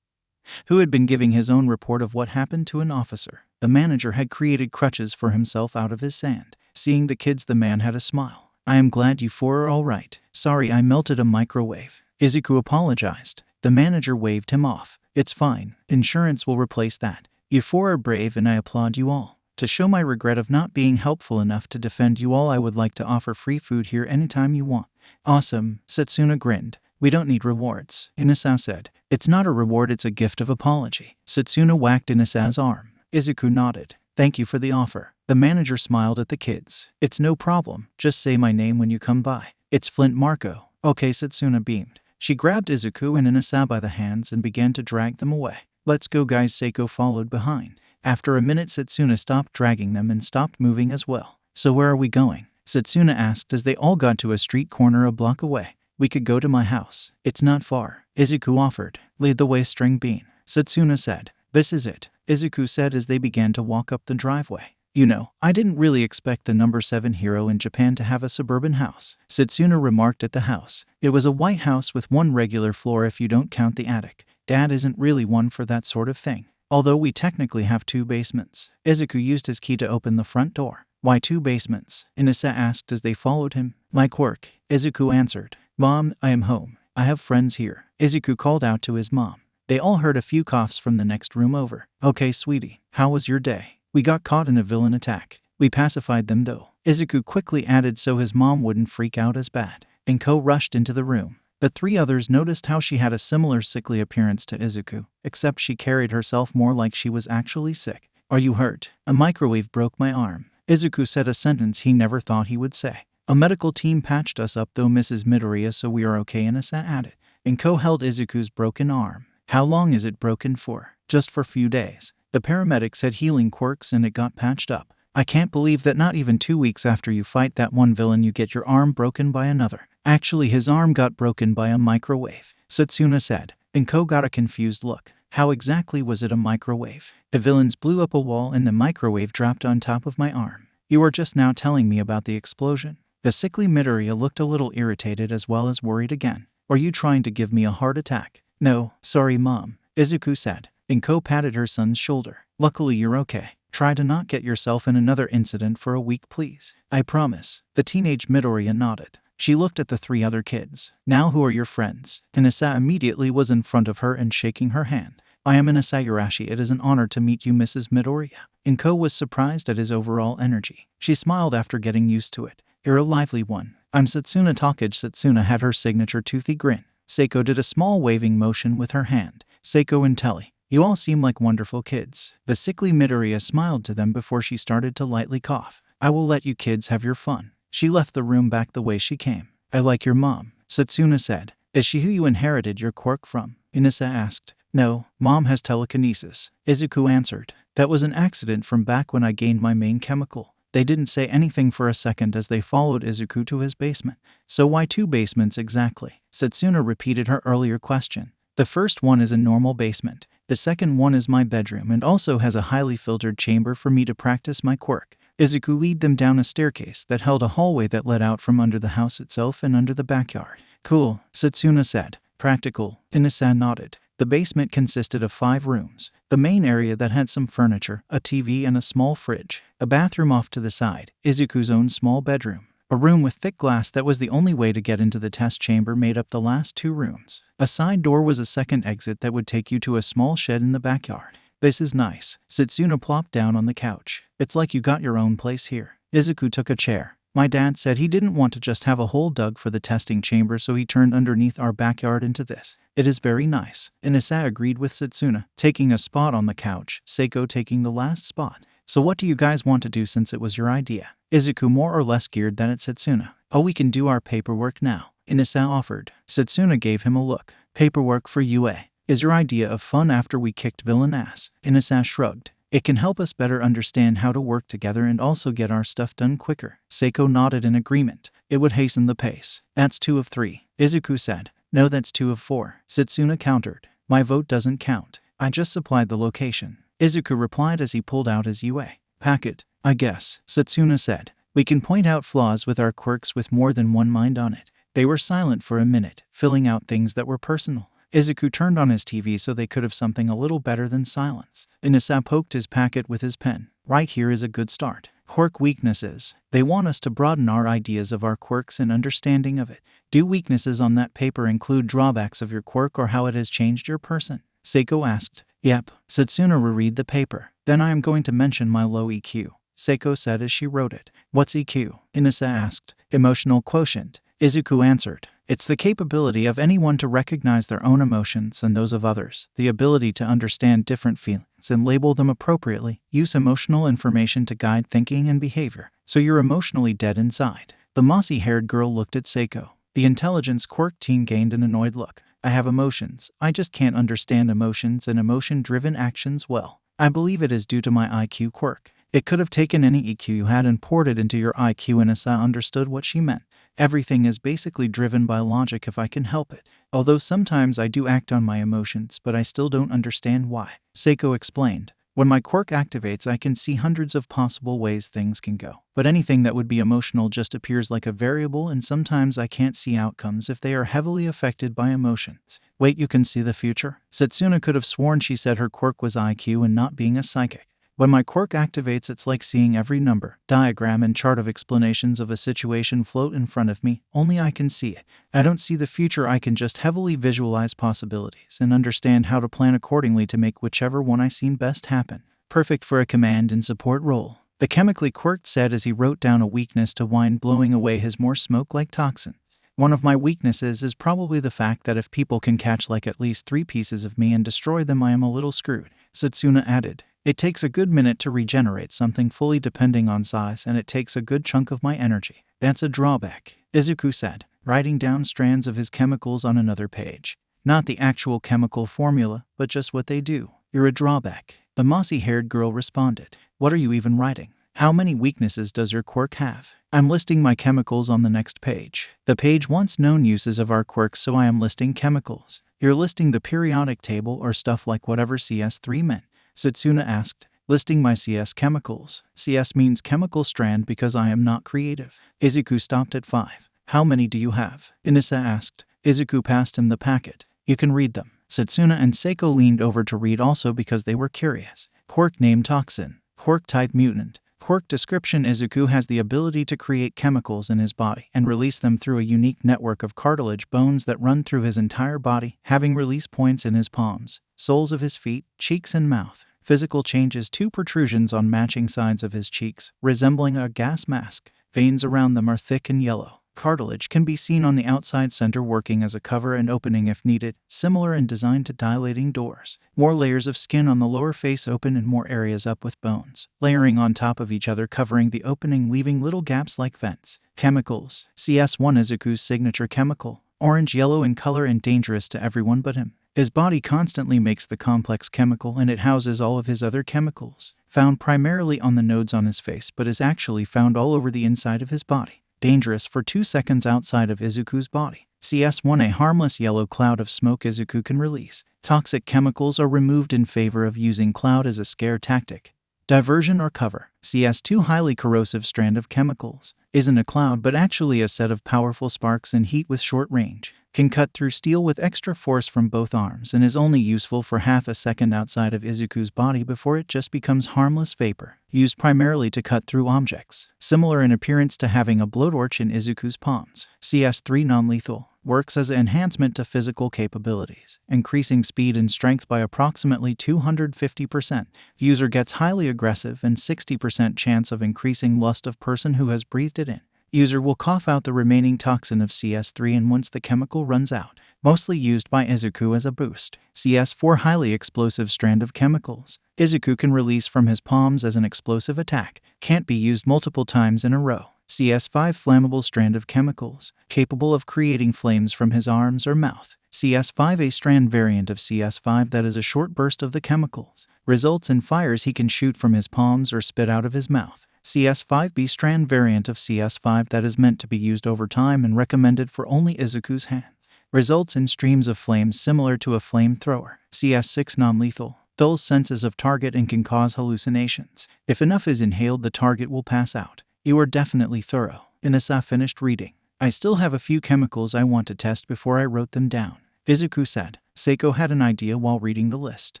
who had been giving his own report of what happened to an officer. The manager had created crutches for himself out of his sand. Seeing the kids, the man had a smile. I am glad you four are all right. Sorry, I melted a microwave. Izuku apologized. The manager waved him off. It's fine. Insurance will replace that. You four are brave and I applaud you all. To show my regret of not being helpful enough to defend you all, I would like to offer free food here anytime you want. Awesome, Setsuna grinned. We don't need rewards, Inasa said. It's not a reward, it's a gift of apology. Setsuna whacked Inasa's arm. Izuku nodded. Thank you for the offer. The manager smiled at the kids. It's no problem, just say my name when you come by. It's Flint Marco. Okay, Setsuna beamed. She grabbed Izuku and Inasa by the hands and began to drag them away. Let's go guys, Seiko followed behind. After a minute, Setsuna stopped dragging them and stopped moving as well. So where are we going? Setsuna asked as they all got to a street corner a block away. We could go to my house. It's not far. Izuku offered. Lead the way, String Bean. Setsuna said. This is it, Izuku said as they began to walk up the driveway. You know, I didn't really expect the number 7 hero in Japan to have a suburban house. Setsuna remarked at the house. It was a white house with one regular floor if you don't count the attic. Dad isn't really one for that sort of thing. Although we technically have 2 basements. Izuku used his key to open the front door. Why 2 basements? Inasa asked as they followed him. My Quirk, Izuku answered. Mom, I am home. I have friends here. Izuku called out to his mom. They all heard a few coughs from the next room over. Okay, sweetie, how was your day? We got caught in a villain attack. We pacified them though. Izuku quickly added so his mom wouldn't freak out as bad. Inko rushed into the room. The 3 others noticed how she had a similar sickly appearance to Izuku, except she carried herself more like she was actually sick. Are you hurt? A microwave broke my arm. Izuku said a sentence he never thought he would say. A medical team patched us up though, Mrs. Midoriya, so we are okay, Inasa added. Inko held Izuku's broken arm. How long is it broken for? Just for a few days. The paramedics had healing quirks and it got patched up. I can't believe that not even 2 weeks after you fight that one villain you get your arm broken by another. Actually, his arm got broken by a microwave, Setsuna said. Inko got a confused look. How exactly was it a microwave? The villains blew up a wall and the microwave dropped on top of my arm. You are just now telling me about the explosion. The sickly Midoriya looked a little irritated as well as worried again. Are you trying to give me a heart attack? No, sorry Mom, Izuku said. Inko patted her son's shoulder. Luckily you're okay. Try to not get yourself in another incident for a week, please. I promise. The teenage Midoriya nodded. She looked at the 3 other kids. Now who are your friends? Inasa immediately was in front of her and shaking her hand. I am Inasa Yurashi. It is an honor to meet you, Mrs. Midoriya. Inko was surprised at his overall energy. She smiled after getting used to it. You're a lively one. I'm Setsuna Takage. Setsuna had her signature toothy grin. Seiko did a small waving motion with her hand. Seiko and Telly. You all seem like wonderful kids. The sickly Midoriya smiled to them before she started to lightly cough. I will let you kids have your fun. She left the room back the way she came. I like your mom, Setsuna said. Is she who you inherited your quirk from? Inasa asked. No, Mom has telekinesis, Izuku answered. That was an accident from back when I gained my main chemical. They didn't say anything for a second as they followed Izuku to his basement. So why 2 basements exactly? Setsuna repeated her earlier question. The first one is a normal basement. The second one is my bedroom and also has a highly filtered chamber for me to practice my quirk. Izuku led them down a staircase that held a hallway that led out from under the house itself and under the backyard. Cool, Setsuna said. Practical, Inasa nodded. The basement consisted of 5 rooms. The main area that had some furniture, a TV and a small fridge. A bathroom off to the side, Izuku's own small bedroom. A room with thick glass that was the only way to get into the test chamber made up the last 2 rooms. A side door was a second exit that would take you to a small shed in the backyard. This is nice. Setsuna plopped down on the couch. It's like you got your own place here. Izuku took a chair. My dad said he didn't want to just have a hole dug for the testing chamber, so he turned underneath our backyard into this. It is very nice. Inasa agreed with Setsuna, taking a spot on the couch, Seiko taking the last spot. So what do you guys want to do since it was your idea? Izuku more or less geared then at Setsuna. Oh, we can do our paperwork now, Inasa offered. Setsuna gave him a look. Paperwork for UA. Is your idea of fun after we kicked villain ass? Inasa shrugged. It can help us better understand how to work together and also get our stuff done quicker. Seiko nodded in agreement. It would hasten the pace. That's 2 of 3, Izuku said. No, that's 2 of 4, Setsuna countered. My vote doesn't count. I just supplied the location. Izuku replied as he pulled out his UA. Packet, I guess, Setsuna said. We can point out flaws with our quirks with more than one mind on it. They were silent for a minute, filling out things that were personal. Izuku turned on his TV so they could have something a little better than silence. Inasa poked his packet with his pen. Right here is a good start. Quirk weaknesses. They want us to broaden our ideas of our quirks and understanding of it. Do weaknesses on that paper include drawbacks of your quirk or how it has changed your person? Seiko asked. Yep. Setsuna reread the paper. Then I am going to mention my low EQ, Seiko said as she wrote it. What's EQ? Inasa asked. Emotional quotient. Izuku answered. It's the capability of anyone to recognize their own emotions and those of others, the ability to understand different feelings and label them appropriately, use emotional information to guide thinking and behavior. So you're emotionally dead inside. The mossy-haired girl looked at Seiko. The intelligence quirk teen gained an annoyed look. I have emotions. I just can't understand emotions and emotion-driven actions well. I believe it is due to my IQ quirk. It could have taken any EQ you had and poured it into your IQ, and Inasa understood what she meant. Everything is basically driven by logic if I can help it. Although sometimes I do act on my emotions, but I still don't understand why. Seiko explained. When my quirk activates, I can see hundreds of possible ways things can go. But anything that would be emotional just appears like a variable, and sometimes I can't see outcomes if they are heavily affected by emotions. Wait, you can see the future? Setsuna could have sworn she said her quirk was IQ and not being a psychic. When my quirk activates, it's like seeing every number, diagram, and chart of explanations of a situation float in front of me. Only I can see it. I don't see the future, I can just heavily visualize possibilities and understand how to plan accordingly to make whichever one I seem best happen. Perfect for a command and support role. The chemically quirked said as he wrote down a weakness to wind blowing away his more smoke-like toxin. One of my weaknesses is probably the fact that if people can catch like at least 3 pieces of me and destroy them, I am a little screwed, Setsuna added. It takes a good minute to regenerate something fully depending on size, and it takes a good chunk of my energy. That's a drawback, Izuku said, writing down strands of his chemicals on another page. Not the actual chemical formula, but just what they do. You're a drawback. The mossy-haired girl responded. What are you even writing? How many weaknesses does your quirk have? I'm listing my chemicals on the next page. The page wants known uses of our quirks, so I am listing chemicals. You're listing the periodic table or stuff like whatever CS3 meant, Setsuna asked. Listing my CS chemicals. CS means chemical strand because I am not creative. Izuku stopped at 5. How many do you have? Inasa asked. Izuku passed him the packet. You can read them. Setsuna and Seiko leaned over to read also because they were curious. Quirk name Toxin. Quirk type mutant. Quirk description: Izuku has the ability to create chemicals in his body and release them through a unique network of cartilage bones that run through his entire body, having release points in his palms, soles of his feet, cheeks, and mouth. Physical changes: 2 protrusions on matching sides of his cheeks, resembling a gas mask. Veins around them are thick and yellow. Cartilage can be seen on the outside center working as a cover and opening if needed, similar in design to dilating doors. More layers of skin on the lower face open and more areas up with bones, layering on top of each other covering the opening, leaving little gaps like vents. Chemicals. CS1: Izuku's signature chemical. Orange-yellow in color and dangerous to everyone but him. His body constantly makes the complex chemical, and it houses all of his other chemicals. Found primarily on the nodes on his face, but is actually found all over the inside of his body. Dangerous for 2 seconds outside of Izuku's body. CS1: a harmless yellow cloud of smoke Izuku can release. Toxic chemicals are removed in favor of using cloud as a scare tactic. Diversion or cover. CS2: highly corrosive strand of chemicals. Isn't a cloud but actually a set of powerful sparks and heat with short range. Can cut through steel with extra force from both arms and is only useful for half a second outside of Izuku's body before it just becomes harmless vapor. Used primarily to cut through objects. Similar in appearance to having a blowtorch in Izuku's palms. CS3: non-lethal. Works as an enhancement to physical capabilities, increasing speed and strength by approximately 250%. User gets highly aggressive and 60% chance of increasing lust of person who has breathed it in. User will cough out the remaining toxin of CS3 and once the chemical runs out. Mostly used by Izuku as a boost. CS4: highly explosive strand of chemicals. Izuku can release from his palms as an explosive attack. Can't be used multiple times in a row. CS5: flammable strand of chemicals. Capable of creating flames from his arms or mouth. CS5: a strand variant of CS5 that is a short burst of the chemicals. Results in fires he can shoot from his palms or spit out of his mouth. CS5B: strand variant of CS5 that is meant to be used over time and recommended for only Izuku's hands. Results in streams of flames similar to a flamethrower. CS6: non-lethal. dulls senses of target and can cause hallucinations. If enough is inhaled, the target will pass out. You are definitely thorough. Inasa finished reading. I still have a few chemicals I want to test before I wrote them down, Izuku said. Seiko had an idea while reading the list.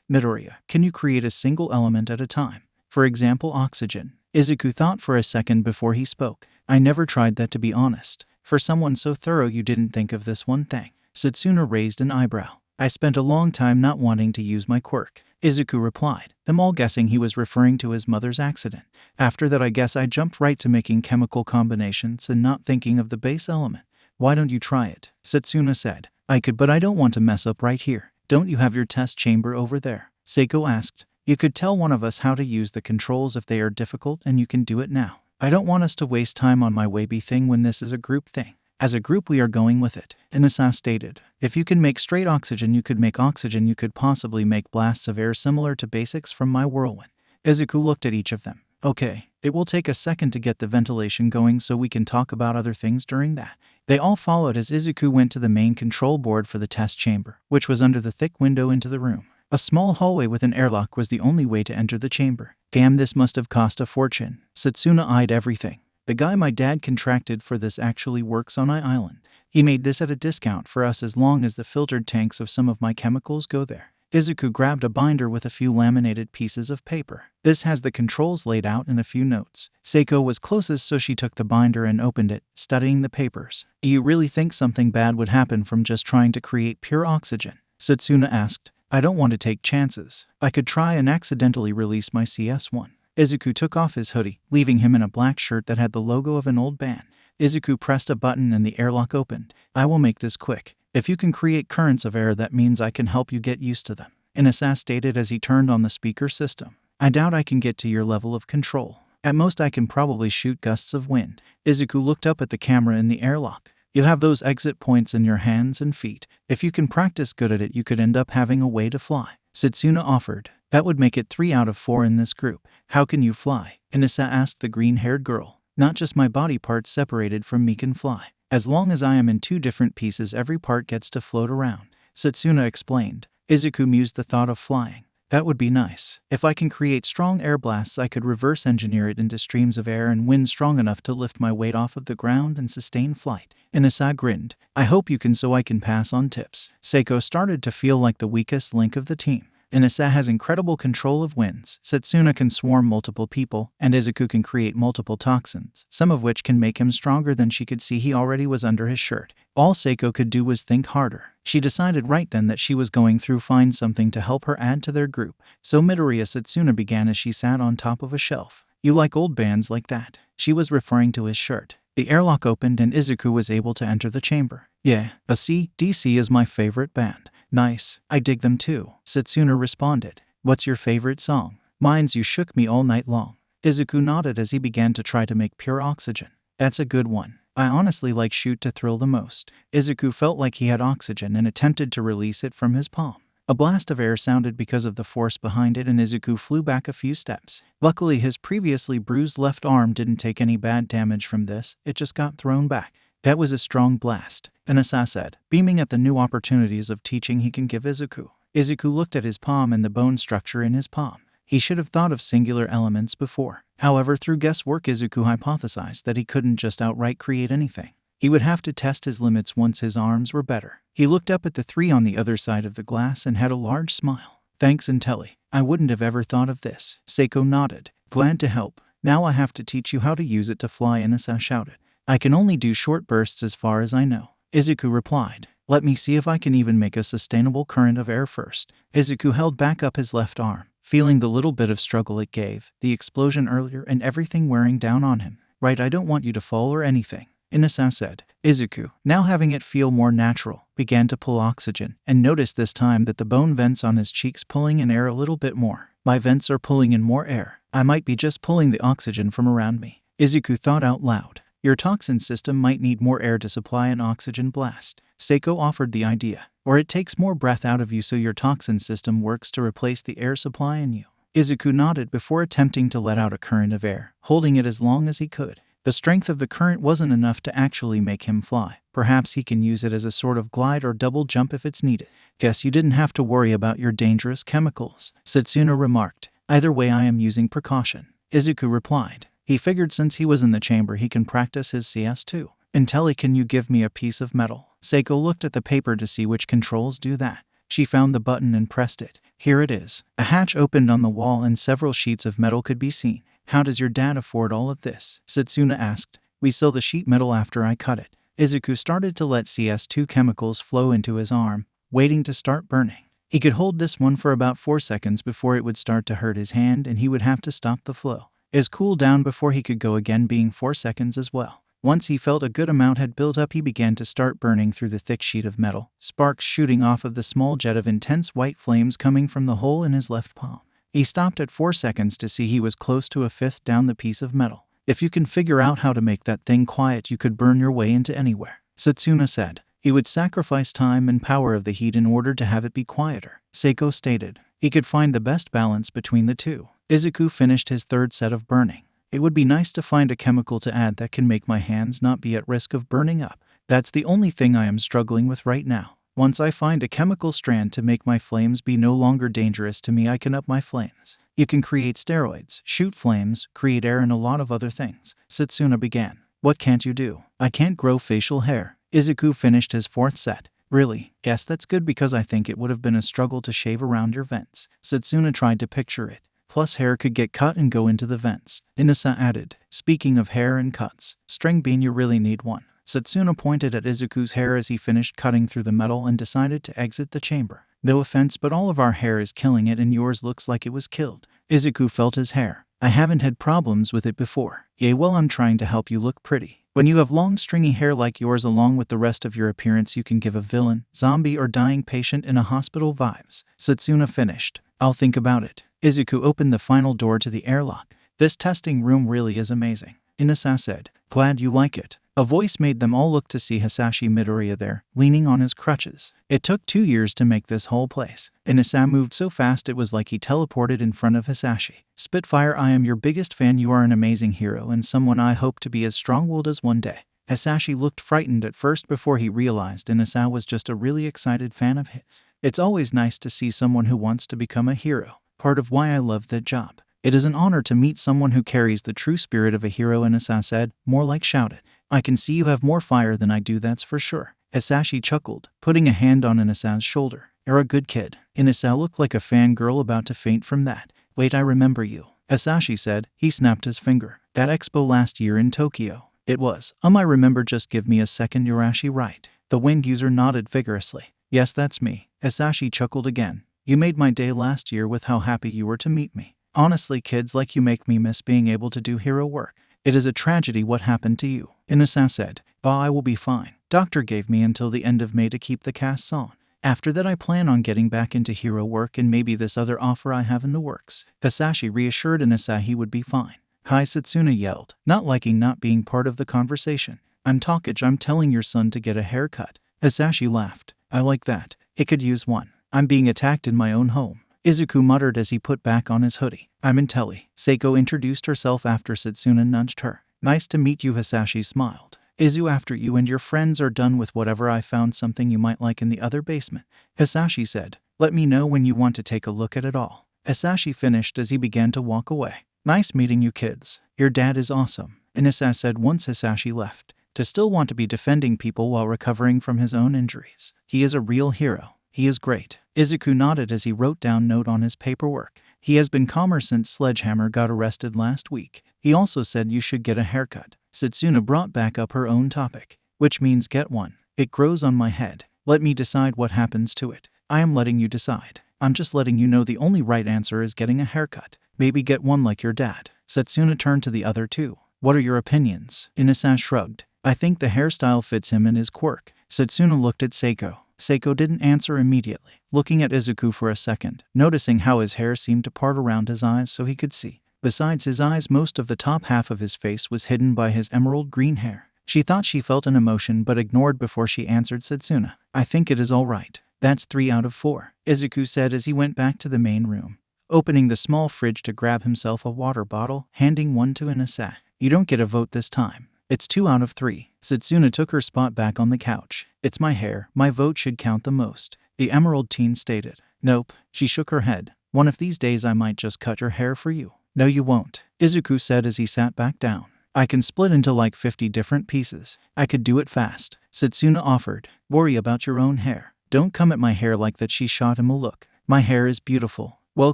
Midoriya, can you create a single element at a time? For example, oxygen. Izuku thought for a second before he spoke. I never tried that, to be honest. For someone so thorough, you didn't think of this one thing. Setsuna raised an eyebrow. I spent a long time not wanting to use my quirk, Izuku replied, them all guessing he was referring to his mother's accident. After that, I guess I jumped right to making chemical combinations and not thinking of the base element. Why don't you try it? Setsuna said. I could, but I don't want to mess up right here. Don't you have your test chamber over there? Seiko asked. You could tell one of us how to use the controls if they are difficult, and you can do it now. I don't want us to waste time on my wavy thing when this is a group thing. As a group, we are going with it, Inasa stated. If you can make straight oxygen, you could make oxygen. You could possibly make blasts of air similar to basics from my whirlwind. Izuku looked at each of them. Okay, it will take a second to get the ventilation going so we can talk about other things during that. They all followed as Izuku went to the main control board for the test chamber, which was under the thick window into the room. A small hallway with an airlock was the only way to enter the chamber. Damn, this must have cost a fortune. Setsuna eyed everything. The guy my dad contracted for this actually works on my island. He made this at a discount for us as long as the filtered tanks of some of my chemicals go there. Izuku grabbed a binder with a few laminated pieces of paper. This has the controls laid out and a few notes. Seiko was closest, so she took the binder and opened it, studying the papers. You really think something bad would happen from just trying to create pure oxygen? Setsuna asked. I don't want to take chances. I could try and accidentally release my CS1. Izuku took off his hoodie, leaving him in a black shirt that had the logo of an old band. Izuku pressed a button and the airlock opened. I will make this quick. If you can create currents of air, that means I can help you get used to them, Inasa stated as he turned on the speaker system. I doubt I can get to your level of control. At most, I can probably shoot gusts of wind. Izuku looked up at the camera in the airlock. You have those exit points in your hands and feet. If you can practice good at it, you could end up having a way to fly, Setsuna offered. That would make it 3 out of 4 in this group. How can you fly? Inasa asked the green-haired girl. Not just my body parts separated from me can fly. As long as I am in 2 different pieces, every part gets to float around, Setsuna explained. Izuku mused the thought of flying. That would be nice. If I can create strong air blasts, I could reverse engineer it into streams of air and wind strong enough to lift my weight off of the ground and sustain flight. Inasa grinned. I hope you can, so I can pass on tips. Seiko started to feel like the weakest link of the team. Inasa has incredible control of winds. Setsuna can swarm multiple people, and Izuku can create multiple toxins, some of which can make him stronger than she could see. He already was under his shirt. All Seiko could do was think harder. She decided right then that she was going to find something to help her add to their group. So Midoriya, Setsuna began as she sat on top of a shelf. You like old bands like that? She was referring to his shirt. The airlock opened and Izuku was able to enter the chamber. Yeah, DC is my favorite band. Nice, I dig them too, Setsuna responded. What's your favorite song? Mine's You Shook Me All Night Long. Izuku nodded as he began to try to make pure oxygen. That's a good one. I honestly like Shoot to Thrill the most. Izuku felt like he had oxygen and attempted to release it from his palm. A blast of air sounded because of the force behind it, and Izuku flew back a few steps. Luckily, his previously bruised left arm didn't take any bad damage from this, it just got thrown back. That was a strong blast, Inasa said, beaming at the new opportunities of teaching he can give Izuku. Izuku looked at his palm and the bone structure in his palm. He should have thought of singular elements before. However, through guesswork, Izuku hypothesized that he couldn't just outright create anything. He would have to test his limits once his arms were better. He looked up at the 3 on the other side of the glass and had a large smile. Thanks, Intelli. I wouldn't have ever thought of this. Seiko nodded. Glad to help. Now I have to teach you how to use it to fly, Inasa shouted. I can only do short bursts as far as I know, Izuku replied. Let me see if I can even make a sustainable current of air first. Izuku held back up his left arm, feeling the little bit of struggle it gave, the explosion earlier and everything wearing down on him. Right, I don't want you to fall or anything, Inasa said. Izuku, now having it feel more natural, began to pull oxygen, and noticed this time that the bone vents on his cheeks pulling in air a little bit more. My vents are pulling in more air. I might be just pulling the oxygen from around me, Izuku thought out loud. Your toxin system might need more air to supply an oxygen blast, Seiko offered the idea. Or it takes more breath out of you so your toxin system works to replace the air supply in you. Izuku nodded before attempting to let out a current of air, holding it as long as he could. The strength of the current wasn't enough to actually make him fly. Perhaps he can use it as a sort of glide or double jump if it's needed. Guess you didn't have to worry about your dangerous chemicals, Setsuna remarked. Either way, I am using precaution, Izuku replied. He figured since he was in the chamber he can practice his CS too. Intelli, can you give me a piece of metal? Seiko looked at the paper to see which controls do that. She found the button and pressed it. Here it is. A hatch opened on the wall and several sheets of metal could be seen. How does your dad afford all of this? Setsuna asked. We sell the sheet metal after I cut it. Izuku started to let CS2 chemicals flow into his arm, waiting to start burning. He could hold this one for about 4 seconds before it would start to hurt his hand and he would have to stop the flow. It cooled down before he could go again, being 4 seconds as well. Once he felt a good amount had built up, he began to start burning through the thick sheet of metal, sparks shooting off of the small jet of intense white flames coming from the hole in his left palm. He stopped at 4 seconds to see he was close to a fifth down the piece of metal. If you can figure out how to make that thing quiet, you could burn your way into anywhere, Setsuna said. He would sacrifice time and power of the heat in order to have it be quieter, Seiko stated. He could find the best balance between the two. Izuku finished his third set of burning. It would be nice to find a chemical to add that can make my hands not be at risk of burning up. That's the only thing I am struggling with right now. Once I find a chemical strand to make my flames be no longer dangerous to me, I can up my flames. You can create steroids, shoot flames, create air, and a lot of other things, Setsuna began. What can't you do? I can't grow facial hair. Izuku finished his fourth set. Really? Yes, that's good because I think it would have been a struggle to shave around your vents. Setsuna tried to picture it. Plus hair could get cut and go into the vents. Inasa added, speaking of hair and cuts, string bean, you really need one. Setsuna pointed at Izuku's hair as he finished cutting through the metal and decided to exit the chamber. No offense, but all of our hair is killing it and yours looks like it was killed. Izuku felt his hair. I haven't had problems with it before. Yeah, well, I'm trying to help you look pretty. When you have long stringy hair like yours along with the rest of your appearance, you can give a villain, zombie, or dying patient in a hospital vibes. Setsuna finished. I'll think about it. Izuku opened the final door to the airlock. This testing room really is amazing, Inasa said. Glad you like it. A voice made them all look to see Hisashi Midoriya there, leaning on his crutches. It took 2 years to make this whole place. Inasa moved so fast it was like he teleported in front of Hisashi. Spitfire, I am your biggest fan. You are an amazing hero and someone I hope to be as strong-willed as one day. Hisashi looked frightened at first before he realized Inasa was just a really excited fan of his. It's always nice to see someone who wants to become a hero. Part of why I love that job. It is an honor to meet someone who carries the true spirit of a hero, Inasa said, more like shouted. I can see you have more fire than I do, that's for sure. Hisashi chuckled, putting a hand on Inasa's shoulder. You're a good kid. Inasa looked like a fangirl about to faint from that. Wait, I remember you, Hisashi said. He snapped his finger. That expo last year in Tokyo. It was. I remember, just give me a second. Yurashi, right? The winged user nodded vigorously. Yes, that's me. Hisashi chuckled again. You made my day last year with how happy you were to meet me. Honestly, kids like you make me miss being able to do hero work. It is a tragedy what happened to you, Inasa said. I will be fine. Doctor gave me until the end of May to keep the casts on. After that I plan on getting back into hero work and maybe this other offer I have in the works. Hisashi reassured Inasa he would be fine. Hi, Setsuna yelled, not liking not being part of the conversation. I'm telling your son to get a haircut. Hisashi laughed. I like that. He could use one. I'm being attacked in my own home. Izuku muttered as he put back on his hoodie. I'm Intelli. Seiko introduced herself after Setsuna nudged her. Nice to meet you, Hisashi smiled. Izu, after you and your friends are done with whatever, I found something you might like in the other basement, Hisashi said. Let me know when you want to take a look at it all. Hisashi finished as he began to walk away. Nice meeting you kids. Your dad is awesome, Inasa said once Hisashi left. To still want to be defending people while recovering from his own injuries. He is a real hero. He is great. Izuku nodded as he wrote down note on his paperwork. He has been calmer since Sledgehammer got arrested last week. He also said you should get a haircut. Setsuna brought back up her own topic. Which means get one. It grows on my head. Let me decide what happens to it. I am letting you decide. I'm just letting you know the only right answer is getting a haircut. Maybe get one like your dad. Setsuna turned to the other two. What are your opinions? Inasa shrugged. I think the hairstyle fits him and his quirk. Setsuna looked at Seiko. Seiko didn't answer immediately, looking at Izuku for a second, noticing how his hair seemed to part around his eyes so he could see. Besides his eyes, most of the top half of his face was hidden by his emerald green hair. She thought she felt an emotion but ignored before she answered Setsuna. I think it is all right. That's 3 out of 4, Izuku said as he went back to the main room, opening the small fridge to grab himself a water bottle, handing one to Inasa. You don't get a vote this time. It's 2 out of 3. Setsuna took her spot back on the couch. It's my hair. My vote should count the most, the emerald teen stated. Nope, she shook her head. One of these days I might just cut your hair for you. No you won't, Izuku said as he sat back down. I can split into like 50 different pieces. I could do it fast, Setsuna offered. Worry about your own hair. Don't come at my hair like that. She shot him a look. My hair is beautiful. Well,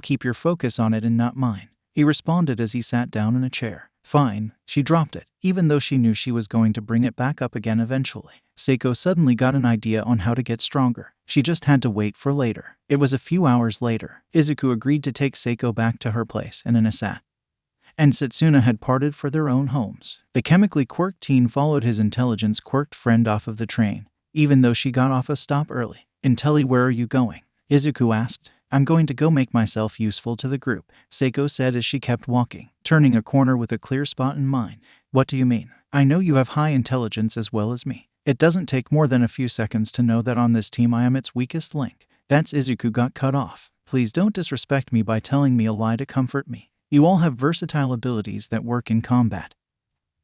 keep your focus on it and not mine, he responded as he sat down in a chair. Fine, she dropped it, even though she knew she was going to bring it back up again eventually. Seiko suddenly got an idea on how to get stronger. She just had to wait for later. It was a few hours later. Izuku agreed to take Seiko back to her place in an asat, and Setsuna had parted for their own homes. The chemically quirked teen followed his intelligence quirked friend off of the train, even though she got off a stop early. Intelli, where are you going? Izuku asked. I'm going to go make myself useful to the group, Seiko said as she kept walking, turning a corner with a clear spot in mind. What do you mean? I know you have high intelligence as well as me. It doesn't take more than a few seconds to know that on this team I am its weakest link. That's Izuku got cut off. Please don't disrespect me by telling me a lie to comfort me. You all have versatile abilities that work in combat,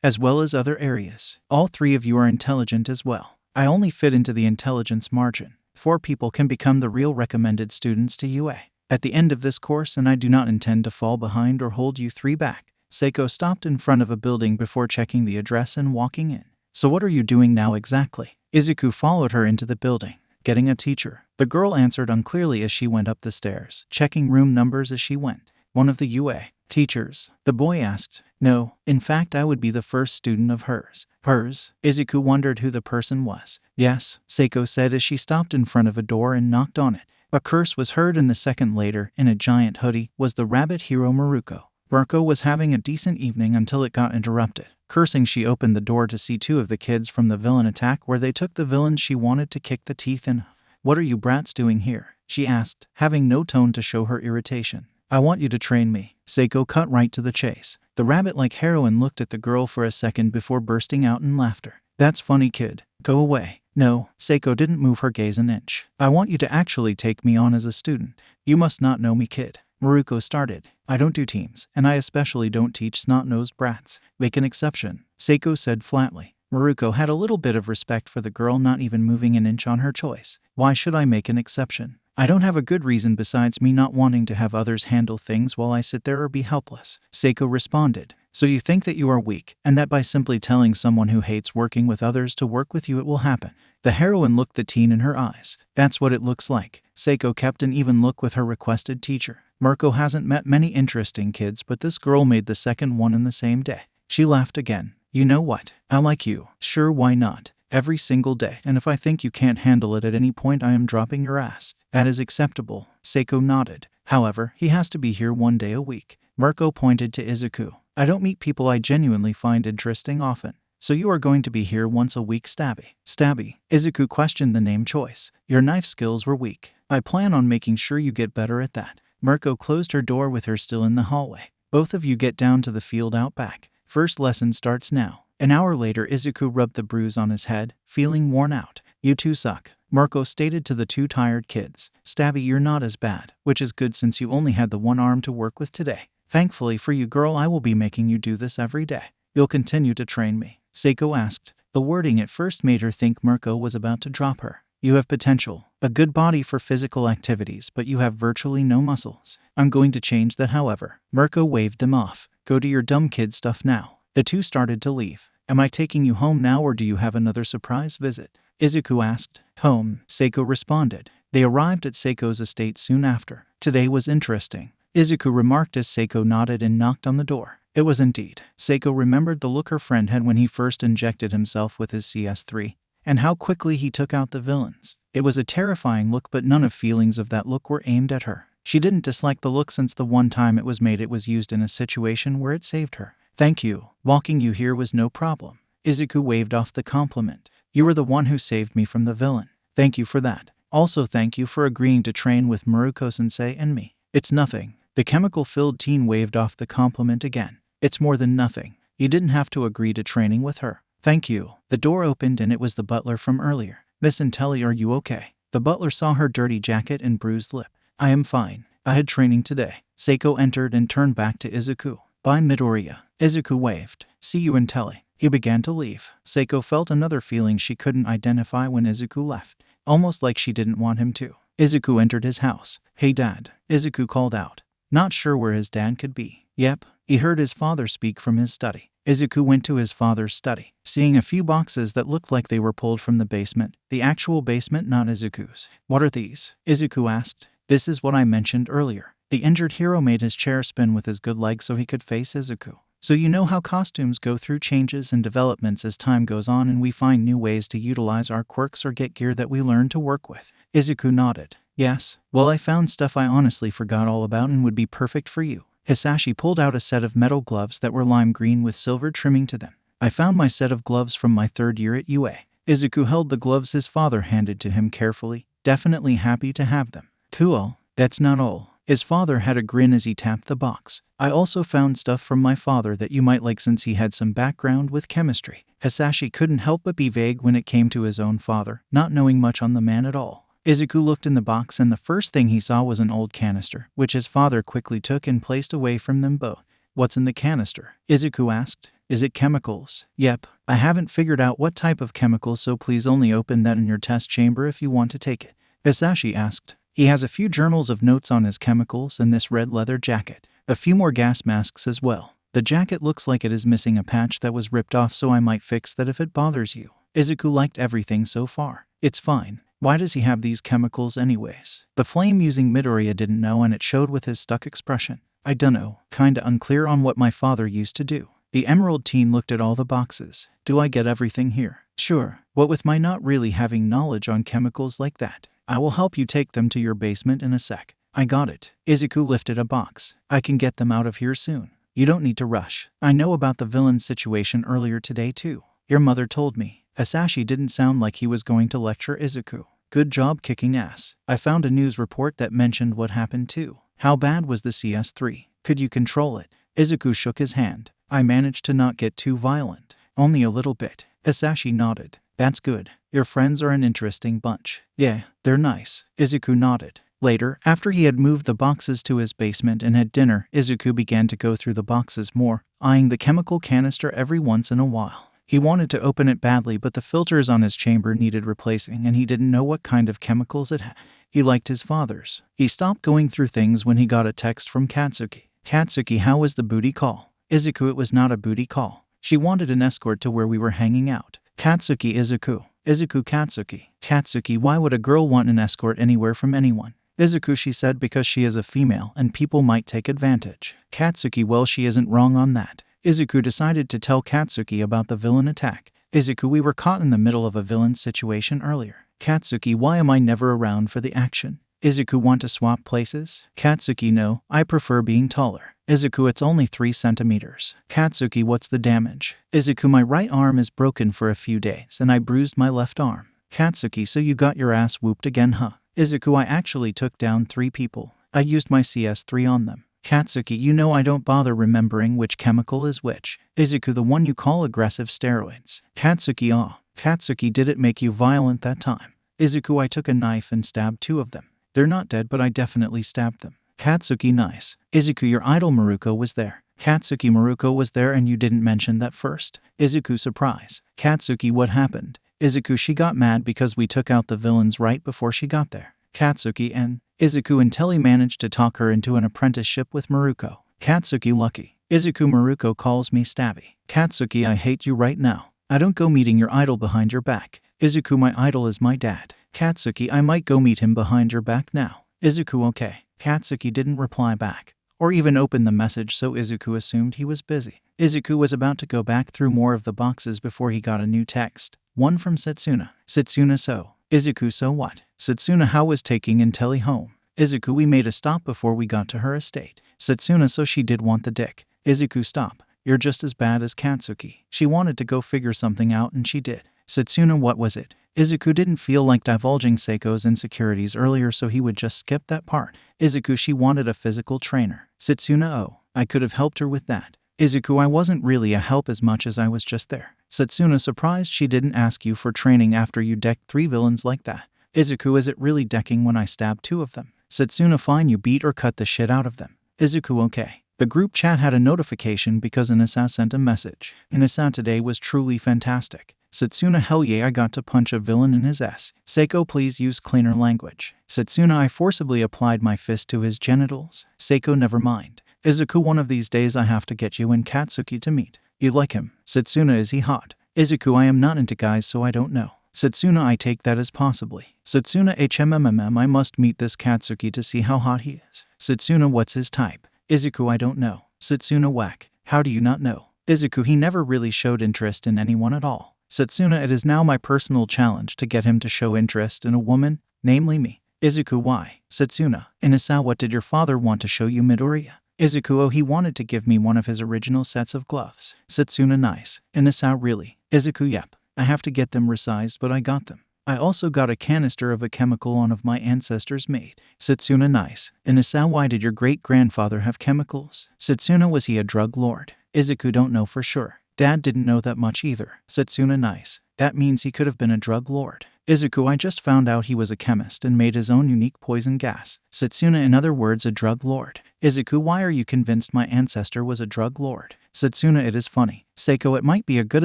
as well as other areas. All 3 of you are intelligent as well. I only fit into the intelligence margin. 4 people can become the real recommended students to UA at the end of this course, and I do not intend to fall behind or hold you 3 back. Seiko stopped in front of a building before checking the address and walking in. So what are you doing now exactly? Izuku followed her into the building. Getting a teacher, the girl answered unclearly as she went up the stairs, checking room numbers as she went. One of the UA teachers, the boy asked. No, in fact I would be the first student of hers. Hers? Izuku wondered who the person was. Yes, Seiko said as she stopped in front of a door and knocked on it. A curse was heard, and the second later, in a giant hoodie, was the rabbit hero Maruko. Maruko was having a decent evening until it got interrupted. Cursing, she opened the door to see 2 of the kids from the villain attack where they took the villain she wanted to kick the teeth in. What are you brats doing here? She asked, having no tone to show her irritation. I want you to train me. Seiko cut right to the chase. The rabbit-like heroine looked at the girl for a second before bursting out in laughter. That's funny, kid. Go away. No, Seiko didn't move her gaze an inch. I want you to actually take me on as a student. You must not know me, kid. Maruko started. I don't do teams, and I especially don't teach snot-nosed brats. Make an exception, Seiko said flatly. Maruko had a little bit of respect for the girl, not even moving an inch on her choice. Why should I make an exception? I don't have a good reason besides me not wanting to have others handle things while I sit there or be helpless, Seiko responded. So you think that you are weak, and that by simply telling someone who hates working with others to work with you it will happen? The heroine looked the teen in her eyes. That's what it looks like. Seiko kept an even look with her requested teacher. Mirko hasn't met many interesting kids, but this girl made the second one in the same day. She laughed again. You know what? I like you. Sure, why not? Every single day, and if I think you can't handle it at any point I am dropping your ass. That is acceptable, Seiko nodded. However, he has to be here 1 day a week. Mirko pointed to Izuku. I don't meet people I genuinely find interesting often. So you are going to be here once a week, Stabby. Stabby, Izuku questioned the name choice. Your knife skills were weak. I plan on making sure you get better at that. Mirko closed her door with her still in the hallway. Both of you get down to the field out back. First lesson starts now. An hour later, Izuku rubbed the bruise on his head, feeling worn out. You two suck, Mirko stated to the 2 tired kids. Stabby, you're not as bad, which is good since you only had the 1 arm to work with today. Thankfully for you, girl, I will be making you do this every day. You'll continue to train me, Seiko asked. The wording at first made her think Mirko was about to drop her. You have potential, a good body for physical activities, but you have virtually no muscles. I'm going to change that, however. Mirko waved them off. Go do your dumb kid stuff now. The 2 started to leave. Am I taking you home now, or do you have another surprise visit? Izuku asked. Home, Seiko responded. They arrived at Seiko's estate soon after. Today was interesting, Izuku remarked as Seiko nodded and knocked on the door. It was indeed. Seiko remembered the look her friend had when he first injected himself with his CS3, and how quickly he took out the villains. It was a terrifying look, but none of feelings of that look were aimed at her. She didn't dislike the look since the one time it was made it was used in a situation where it saved her. Thank you. Walking you here was no problem. Izuku waved off the compliment. You were the one who saved me from the villain. Thank you for that. Also thank you for agreeing to train with Maruko-sensei and me. It's nothing. The chemical-filled teen waved off the compliment again. It's more than nothing. You didn't have to agree to training with her. Thank you. The door opened and it was the butler from earlier. Miss Intelli, are you okay? The butler saw her dirty jacket and bruised lip. I am fine. I had training today. Seiko entered and turned back to Izuku. Bye, Midoriya. Izuku waved. See you in telly. He began to leave. Seiko felt another feeling she couldn't identify when Izuku left, almost like she didn't want him to. Izuku entered his house. Hey dad, Izuku called out. Not sure where his dad could be. Yep, he heard his father speak from his study. Izuku went to his father's study, seeing a few boxes that looked like they were pulled from the basement. The actual basement, not Izuku's. What are these? Izuku asked. This is what I mentioned earlier. The injured hero made his chair spin with his good leg so he could face Izuku. So you know how costumes go through changes and developments as time goes on and we find new ways to utilize our quirks or get gear that we learn to work with. Izuku nodded. Yes, well I found stuff I honestly forgot all about and would be perfect for you. Hisashi pulled out a set of metal gloves that were lime green with silver trimming to them. I found my set of gloves from my 3rd year at UA. Izuku held the gloves his father handed to him carefully, definitely happy to have them. Cool, that's not all. His father had a grin as he tapped the box. I also found stuff from my father that you might like since he had some background with chemistry. Hisashi couldn't help but be vague when it came to his own father, not knowing much on the man at all. Izuku looked in the box and the first thing he saw was an old canister, which his father quickly took and placed away from them both. What's in the canister? Izuku asked. Is it chemicals? Yep. I haven't figured out what type of chemicals, so please only open that in your test chamber if you want to take it. Hisashi asked. He has a few journals of notes on his chemicals and this red leather jacket. A few more gas masks as well. The jacket looks like it is missing a patch that was ripped off, so I might fix that if it bothers you. Izuku liked everything so far. It's fine. Why does he have these chemicals anyways? The flame-using Midoriya didn't know, and it showed with his stuck expression. I dunno, kinda unclear on what my father used to do. The Emerald teen looked at all the boxes. Do I get everything here? Sure. What with my not really having knowledge on chemicals like that? I will help you take them to your basement in a sec. I got it. Izuku lifted a box. I can get them out of here soon. You don't need to rush. I know about the villain's situation earlier today too. Your mother told me. Hisashi didn't sound like he was going to lecture Izuku. Good job kicking ass. I found a news report that mentioned what happened too. How bad was the CS3? Could you control it? Izuku shook his hand. I managed to not get too violent. Only a little bit. Hisashi nodded. That's good. Your friends are an interesting bunch. Yeah, they're nice. Izuku nodded. Later, after he had moved the boxes to his basement and had dinner, Izuku began to go through the boxes more, eyeing the chemical canister every once in a while. He wanted to open it badly, but the filters on his chamber needed replacing and he didn't know what kind of chemicals it had. He liked his father's. He stopped going through things when he got a text from Katsuki. Katsuki, how was the booty call? Izuku, it was not a booty call. She wanted an escort to where we were hanging out. Katsuki, Izuku. Izuku, Katsuki. Katsuki, why would a girl want an escort anywhere from anyone? Izuku, she said because she is a female and people might take advantage. Katsuki, well, she isn't wrong on that. Izuku decided to tell Katsuki about the villain attack. Izuku, we were caught in the middle of a villain situation earlier. Katsuki, why am I never around for the action? Izuku, want to swap places? Katsuki, no, I prefer being taller. Izuku, it's only 3 centimeters. Katsuki, what's the damage? Izuku, my right arm is broken for a few days and I bruised my left arm. Katsuki, so you got your ass whooped again, huh? Izuku, I actually took down 3 people. I used my CS3 on them. Katsuki, you know I don't bother remembering which chemical is which. Izuku, the one you call aggressive steroids. Katsuki, ah. Katsuki, did it make you violent that time? Izuku, I took a knife and stabbed 2 of them. They're not dead, but I definitely stabbed them. Katsuki, nice. Izuku, your idol Maruko was there. Katsuki, Maruko was there and you didn't mention that first. Izuku, surprise. Katsuki, what happened? Izuku, she got mad because we took out the villains right before she got there. Katsuki, and Izuku, until he managed to talk her into an apprenticeship with Maruko. Katsuki, lucky. Izuku, Maruko calls me stabby. Katsuki, I hate you right now. I don't go meeting your idol behind your back. Izuku, my idol is my dad. Katsuki, I might go meet him behind your back now. Izuku, okay. Katsuki didn't reply back, or even open the message, so Izuku assumed he was busy. Izuku was about to go back through more of the boxes before he got a new text. One from Setsuna. Setsuna, so. Izuku, so what? Setsuna, how was taking Intelli home? Izuku, we made a stop before we got to her estate. Setsuna, so she did want the dick. Izuku, stop. You're just as bad as Katsuki. She wanted to go figure something out and she did. Setsuna, what was it? Izuku didn't feel like divulging Seiko's insecurities earlier, so he would just skip that part. Izuku, she wanted a physical trainer. Setsuna, oh, I could have helped her with that. Izuku, I wasn't really a help as much as I was just there. Setsuna, surprised she didn't ask you for training after you decked 3 villains like that. Izuku, is it really decking when I stabbed 2 of them? Setsuna, fine, you beat or cut the shit out of them. Izuku, okay. The group chat had a notification because Inasa sent a message. Inasa today was truly fantastic. Setsuna, hell yeah, I got to punch a villain in his ass. Seiko, please use cleaner language. Setsuna, I forcibly applied my fist to his genitals. Seiko, never mind. Izuku, one of these days I have to get you and Katsuki to meet. You like him? Setsuna, is he hot? Izuku, I am not into guys so I don't know. Setsuna, I take that as possibly. Setsuna, I must meet this Katsuki to see how hot he is. Setsuna, what's his type? Izuku, I don't know. Setsuna, whack. How do you not know? Izuku, he never really showed interest in anyone at all. Setsuna, it is now my personal challenge to get him to show interest in a woman, namely me. Izuku, why? Setsuna, Inasa, what did your father want to show you, Midoriya? Izuku, oh, he wanted to give me one of his original sets of gloves. Setsuna, nice. Inasa, really? Izuku, yep. I have to get them resized, but I got them. I also got a canister of a chemical one of my ancestors made. Setsuna, nice. Inasa, why did your great-grandfather have chemicals? Setsuna, was he a drug lord? Izuku, don't know for sure. Dad didn't know that much either. Setsuna, nice. That means he could have been a drug lord. Izuku, I just found out he was a chemist and made his own unique poison gas. Setsuna, in other words, a drug lord. Izuku, why are you convinced my ancestor was a drug lord? Setsuna, it is funny. Seiko, it might be a good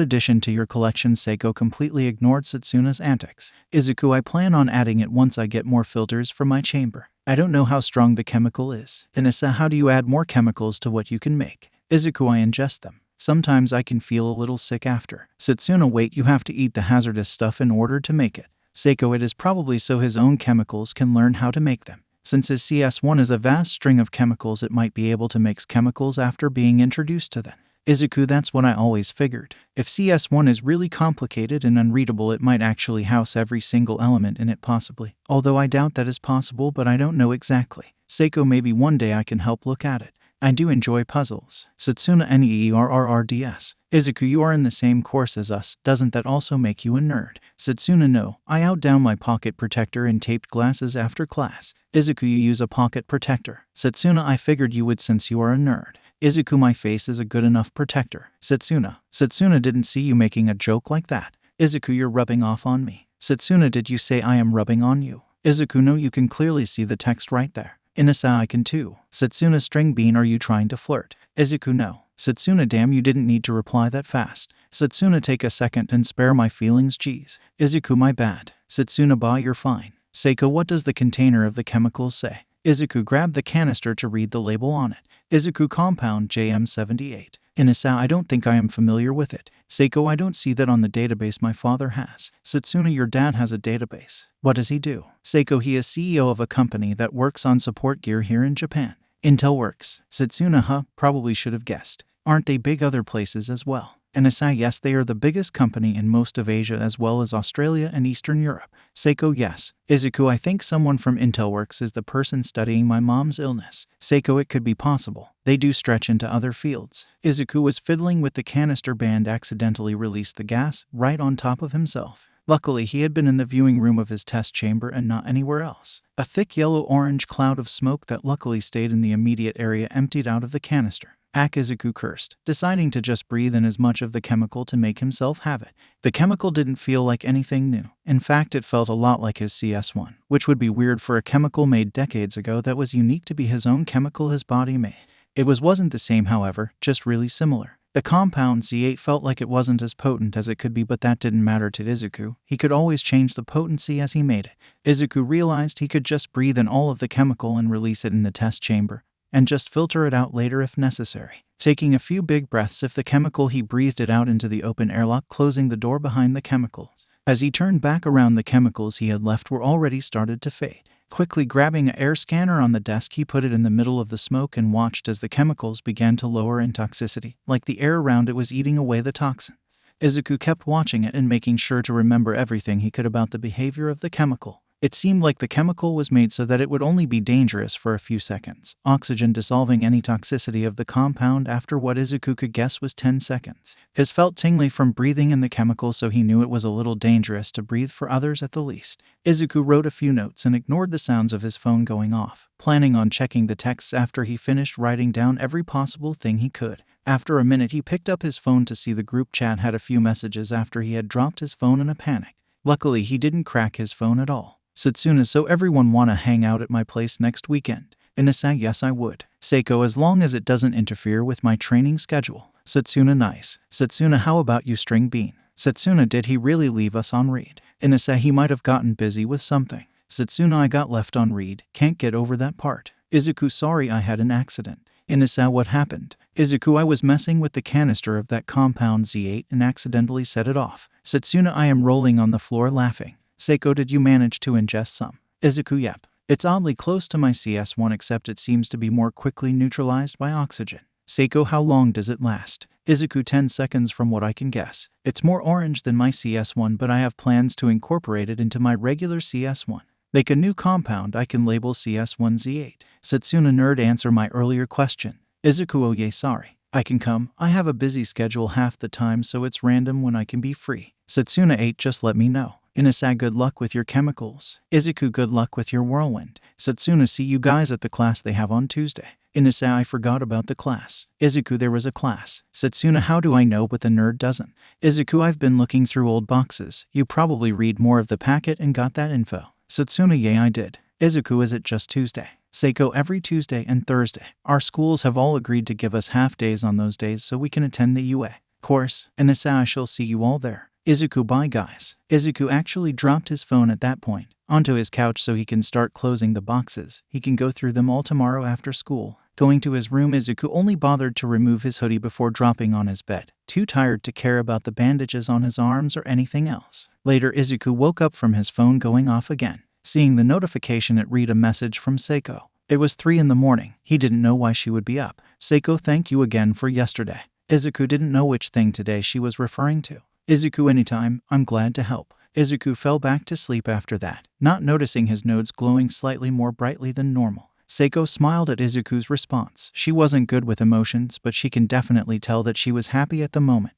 addition to your collection. Seiko completely ignored Setsuna's antics. Izuku, I plan on adding it once I get more filters for my chamber. I don't know how strong the chemical is. Inasa, how do you add more chemicals to what you can make? Izuku, I ingest them. Sometimes I can feel a little sick after. Setsuna, wait, you have to eat the hazardous stuff in order to make it. Seiko, it is probably so his own chemicals can learn how to make them. Since his CS1 is a vast string of chemicals, it might be able to mix chemicals after being introduced to them. Izuku, that's what I always figured. If CS1 is really complicated and unreadable, it might actually house every single element in it possibly. Although I doubt that is possible, but I don't know exactly. Seiko, maybe one day I can help look at it. I do enjoy puzzles. Setsuna, NEERRRDS. Izuku, you are in the same course as us. Doesn't that also make you a nerd? Setsuna, no. I out down my pocket protector and taped glasses after class. Izuku, you use a pocket protector. Setsuna, I figured you would since you are a nerd. Izuku, my face is a good enough protector. Setsuna. Setsuna, didn't see you making a joke like that. Izuku, you're rubbing off on me. Setsuna, did you say I am rubbing on you? Izuku, no, you can clearly see the text right there. Inasa, I can too. Setsuna, string bean, are you trying to flirt? Izuku, no. Setsuna, damn, you didn't need to reply that fast. Setsuna, take a second and spare my feelings, geez. Izuku, my bad. Setsuna, bah, you're fine. Seiko, what does the container of the chemicals say? Izuku, grab the canister to read the label on it. Izuku, compound JM78. Inasa, I don't think I am familiar with it. Seiko, I don't see that on the database my father has. Setsuna, your dad has a database. What does he do? Seiko, he is CEO of a company that works on support gear here in Japan. Intel Works. Setsuna, huh, probably should have guessed. Aren't they big other places as well? Inasa, yes, they are the biggest company in most of Asia as well as Australia and Eastern Europe. Seiko, yes. Izuku, I think someone from Intel Works is the person studying my mom's illness. Seiko, it could be possible. They do stretch into other fields. Izuku was fiddling with the canister band, accidentally released the gas right on top of himself. Luckily, he had been in the viewing room of his test chamber and not anywhere else. A thick yellow-orange cloud of smoke that luckily stayed in the immediate area emptied out of the canister. Izuku cursed, deciding to just breathe in as much of the chemical to make himself have it. The chemical didn't feel like anything new. In fact, it felt a lot like his CS1, which would be weird for a chemical made decades ago that was unique to be his own chemical his body made. It wasn't the same, however, just really similar. The compound Z8 felt like it wasn't as potent as it could be, but that didn't matter to Izuku. He could always change the potency as he made it. Izuku realized he could just breathe in all of the chemical and release it in the test chamber, and just filter it out later if necessary. Taking a few big breaths of the chemical, he breathed it out into the open airlock, closing the door behind the chemicals. As he turned back around, the chemicals he had left were already started to fade. Quickly grabbing an air scanner on the desk, he put it in the middle of the smoke and watched as the chemicals began to lower in toxicity, like the air around it was eating away the toxin. Izuku kept watching it and making sure to remember everything he could about the behavior of the chemical. It seemed like the chemical was made so that it would only be dangerous for a few seconds, oxygen dissolving any toxicity of the compound after what Izuku could guess was 10 seconds. His felt tingly from breathing in the chemical, so he knew it was a little dangerous to breathe for others at the least. Izuku wrote a few notes and ignored the sounds of his phone going off, planning on checking the texts after he finished writing down every possible thing he could. After a minute, he picked up his phone to see the group chat had a few messages after he had dropped his phone in a panic. Luckily, he didn't crack his phone at all. Setsuna, so everyone wanna hang out at my place next weekend? Inasa, yes I would. Seiko, as long as it doesn't interfere with my training schedule. Satsuna, nice. Satsuna, how about you, String Bean? Satsuna, did he really leave us on read? Inasa, he might have gotten busy with something. Satsuna, I got left on read, can't get over that part. Izuku, sorry I had an accident. Inasa, what happened? Izuku, I was messing with the canister of that compound Z8 and accidentally set it off. Satsuna, I am rolling on the floor laughing. Seiko, did you manage to ingest some? Izuku, yep. It's oddly close to my CS1 except it seems to be more quickly neutralized by oxygen. Seiko, how long does it last? Izuku, 10 seconds from what I can guess. It's more orange than my CS1 but I have plans to incorporate it into my regular CS1. Make a new compound I can label CS1Z8. Satsuna, nerd, answer my earlier question. Izuku, oh yay, sorry. I can come. I have a busy schedule half the time so it's random when I can be free. Satsuna, 8, just let me know. Inasa, good luck with your chemicals. Izuku, good luck with your whirlwind. Satsuna, see you guys at the class they have on Tuesday. Inasa, I forgot about the class. Izuku, there was a class. Satsuna, how do I know but the nerd doesn't? Izuku, I've been looking through old boxes. You probably read more of the packet and got that info. Satsuna, yay, I did. Izuku, is it just Tuesday? Seiko, every Tuesday and Thursday. Our schools have all agreed to give us half days on those days so we can attend the UA course. Inasa, I shall see you all there. Izuku, bye guys. Izuku actually dropped his phone at that point onto his couch so he can start closing the boxes. He can go through them all tomorrow after school. Going to his room, Izuku only bothered to remove his hoodie before dropping on his bed, too tired to care about the bandages on his arms or anything else. Later, Izuku woke up from his phone going off again. Seeing the notification, it read a message from Seiko. It was 3 in the morning. He didn't know why she would be up. Seiko, thank you again for yesterday. Izuku didn't know which thing today she was referring to. Izuku, anytime, I'm glad to help. Izuku fell back to sleep after that, not noticing his nodes glowing slightly more brightly than normal. Seiko smiled at Izuku's response. She wasn't good with emotions, but she can definitely tell that she was happy at the moment.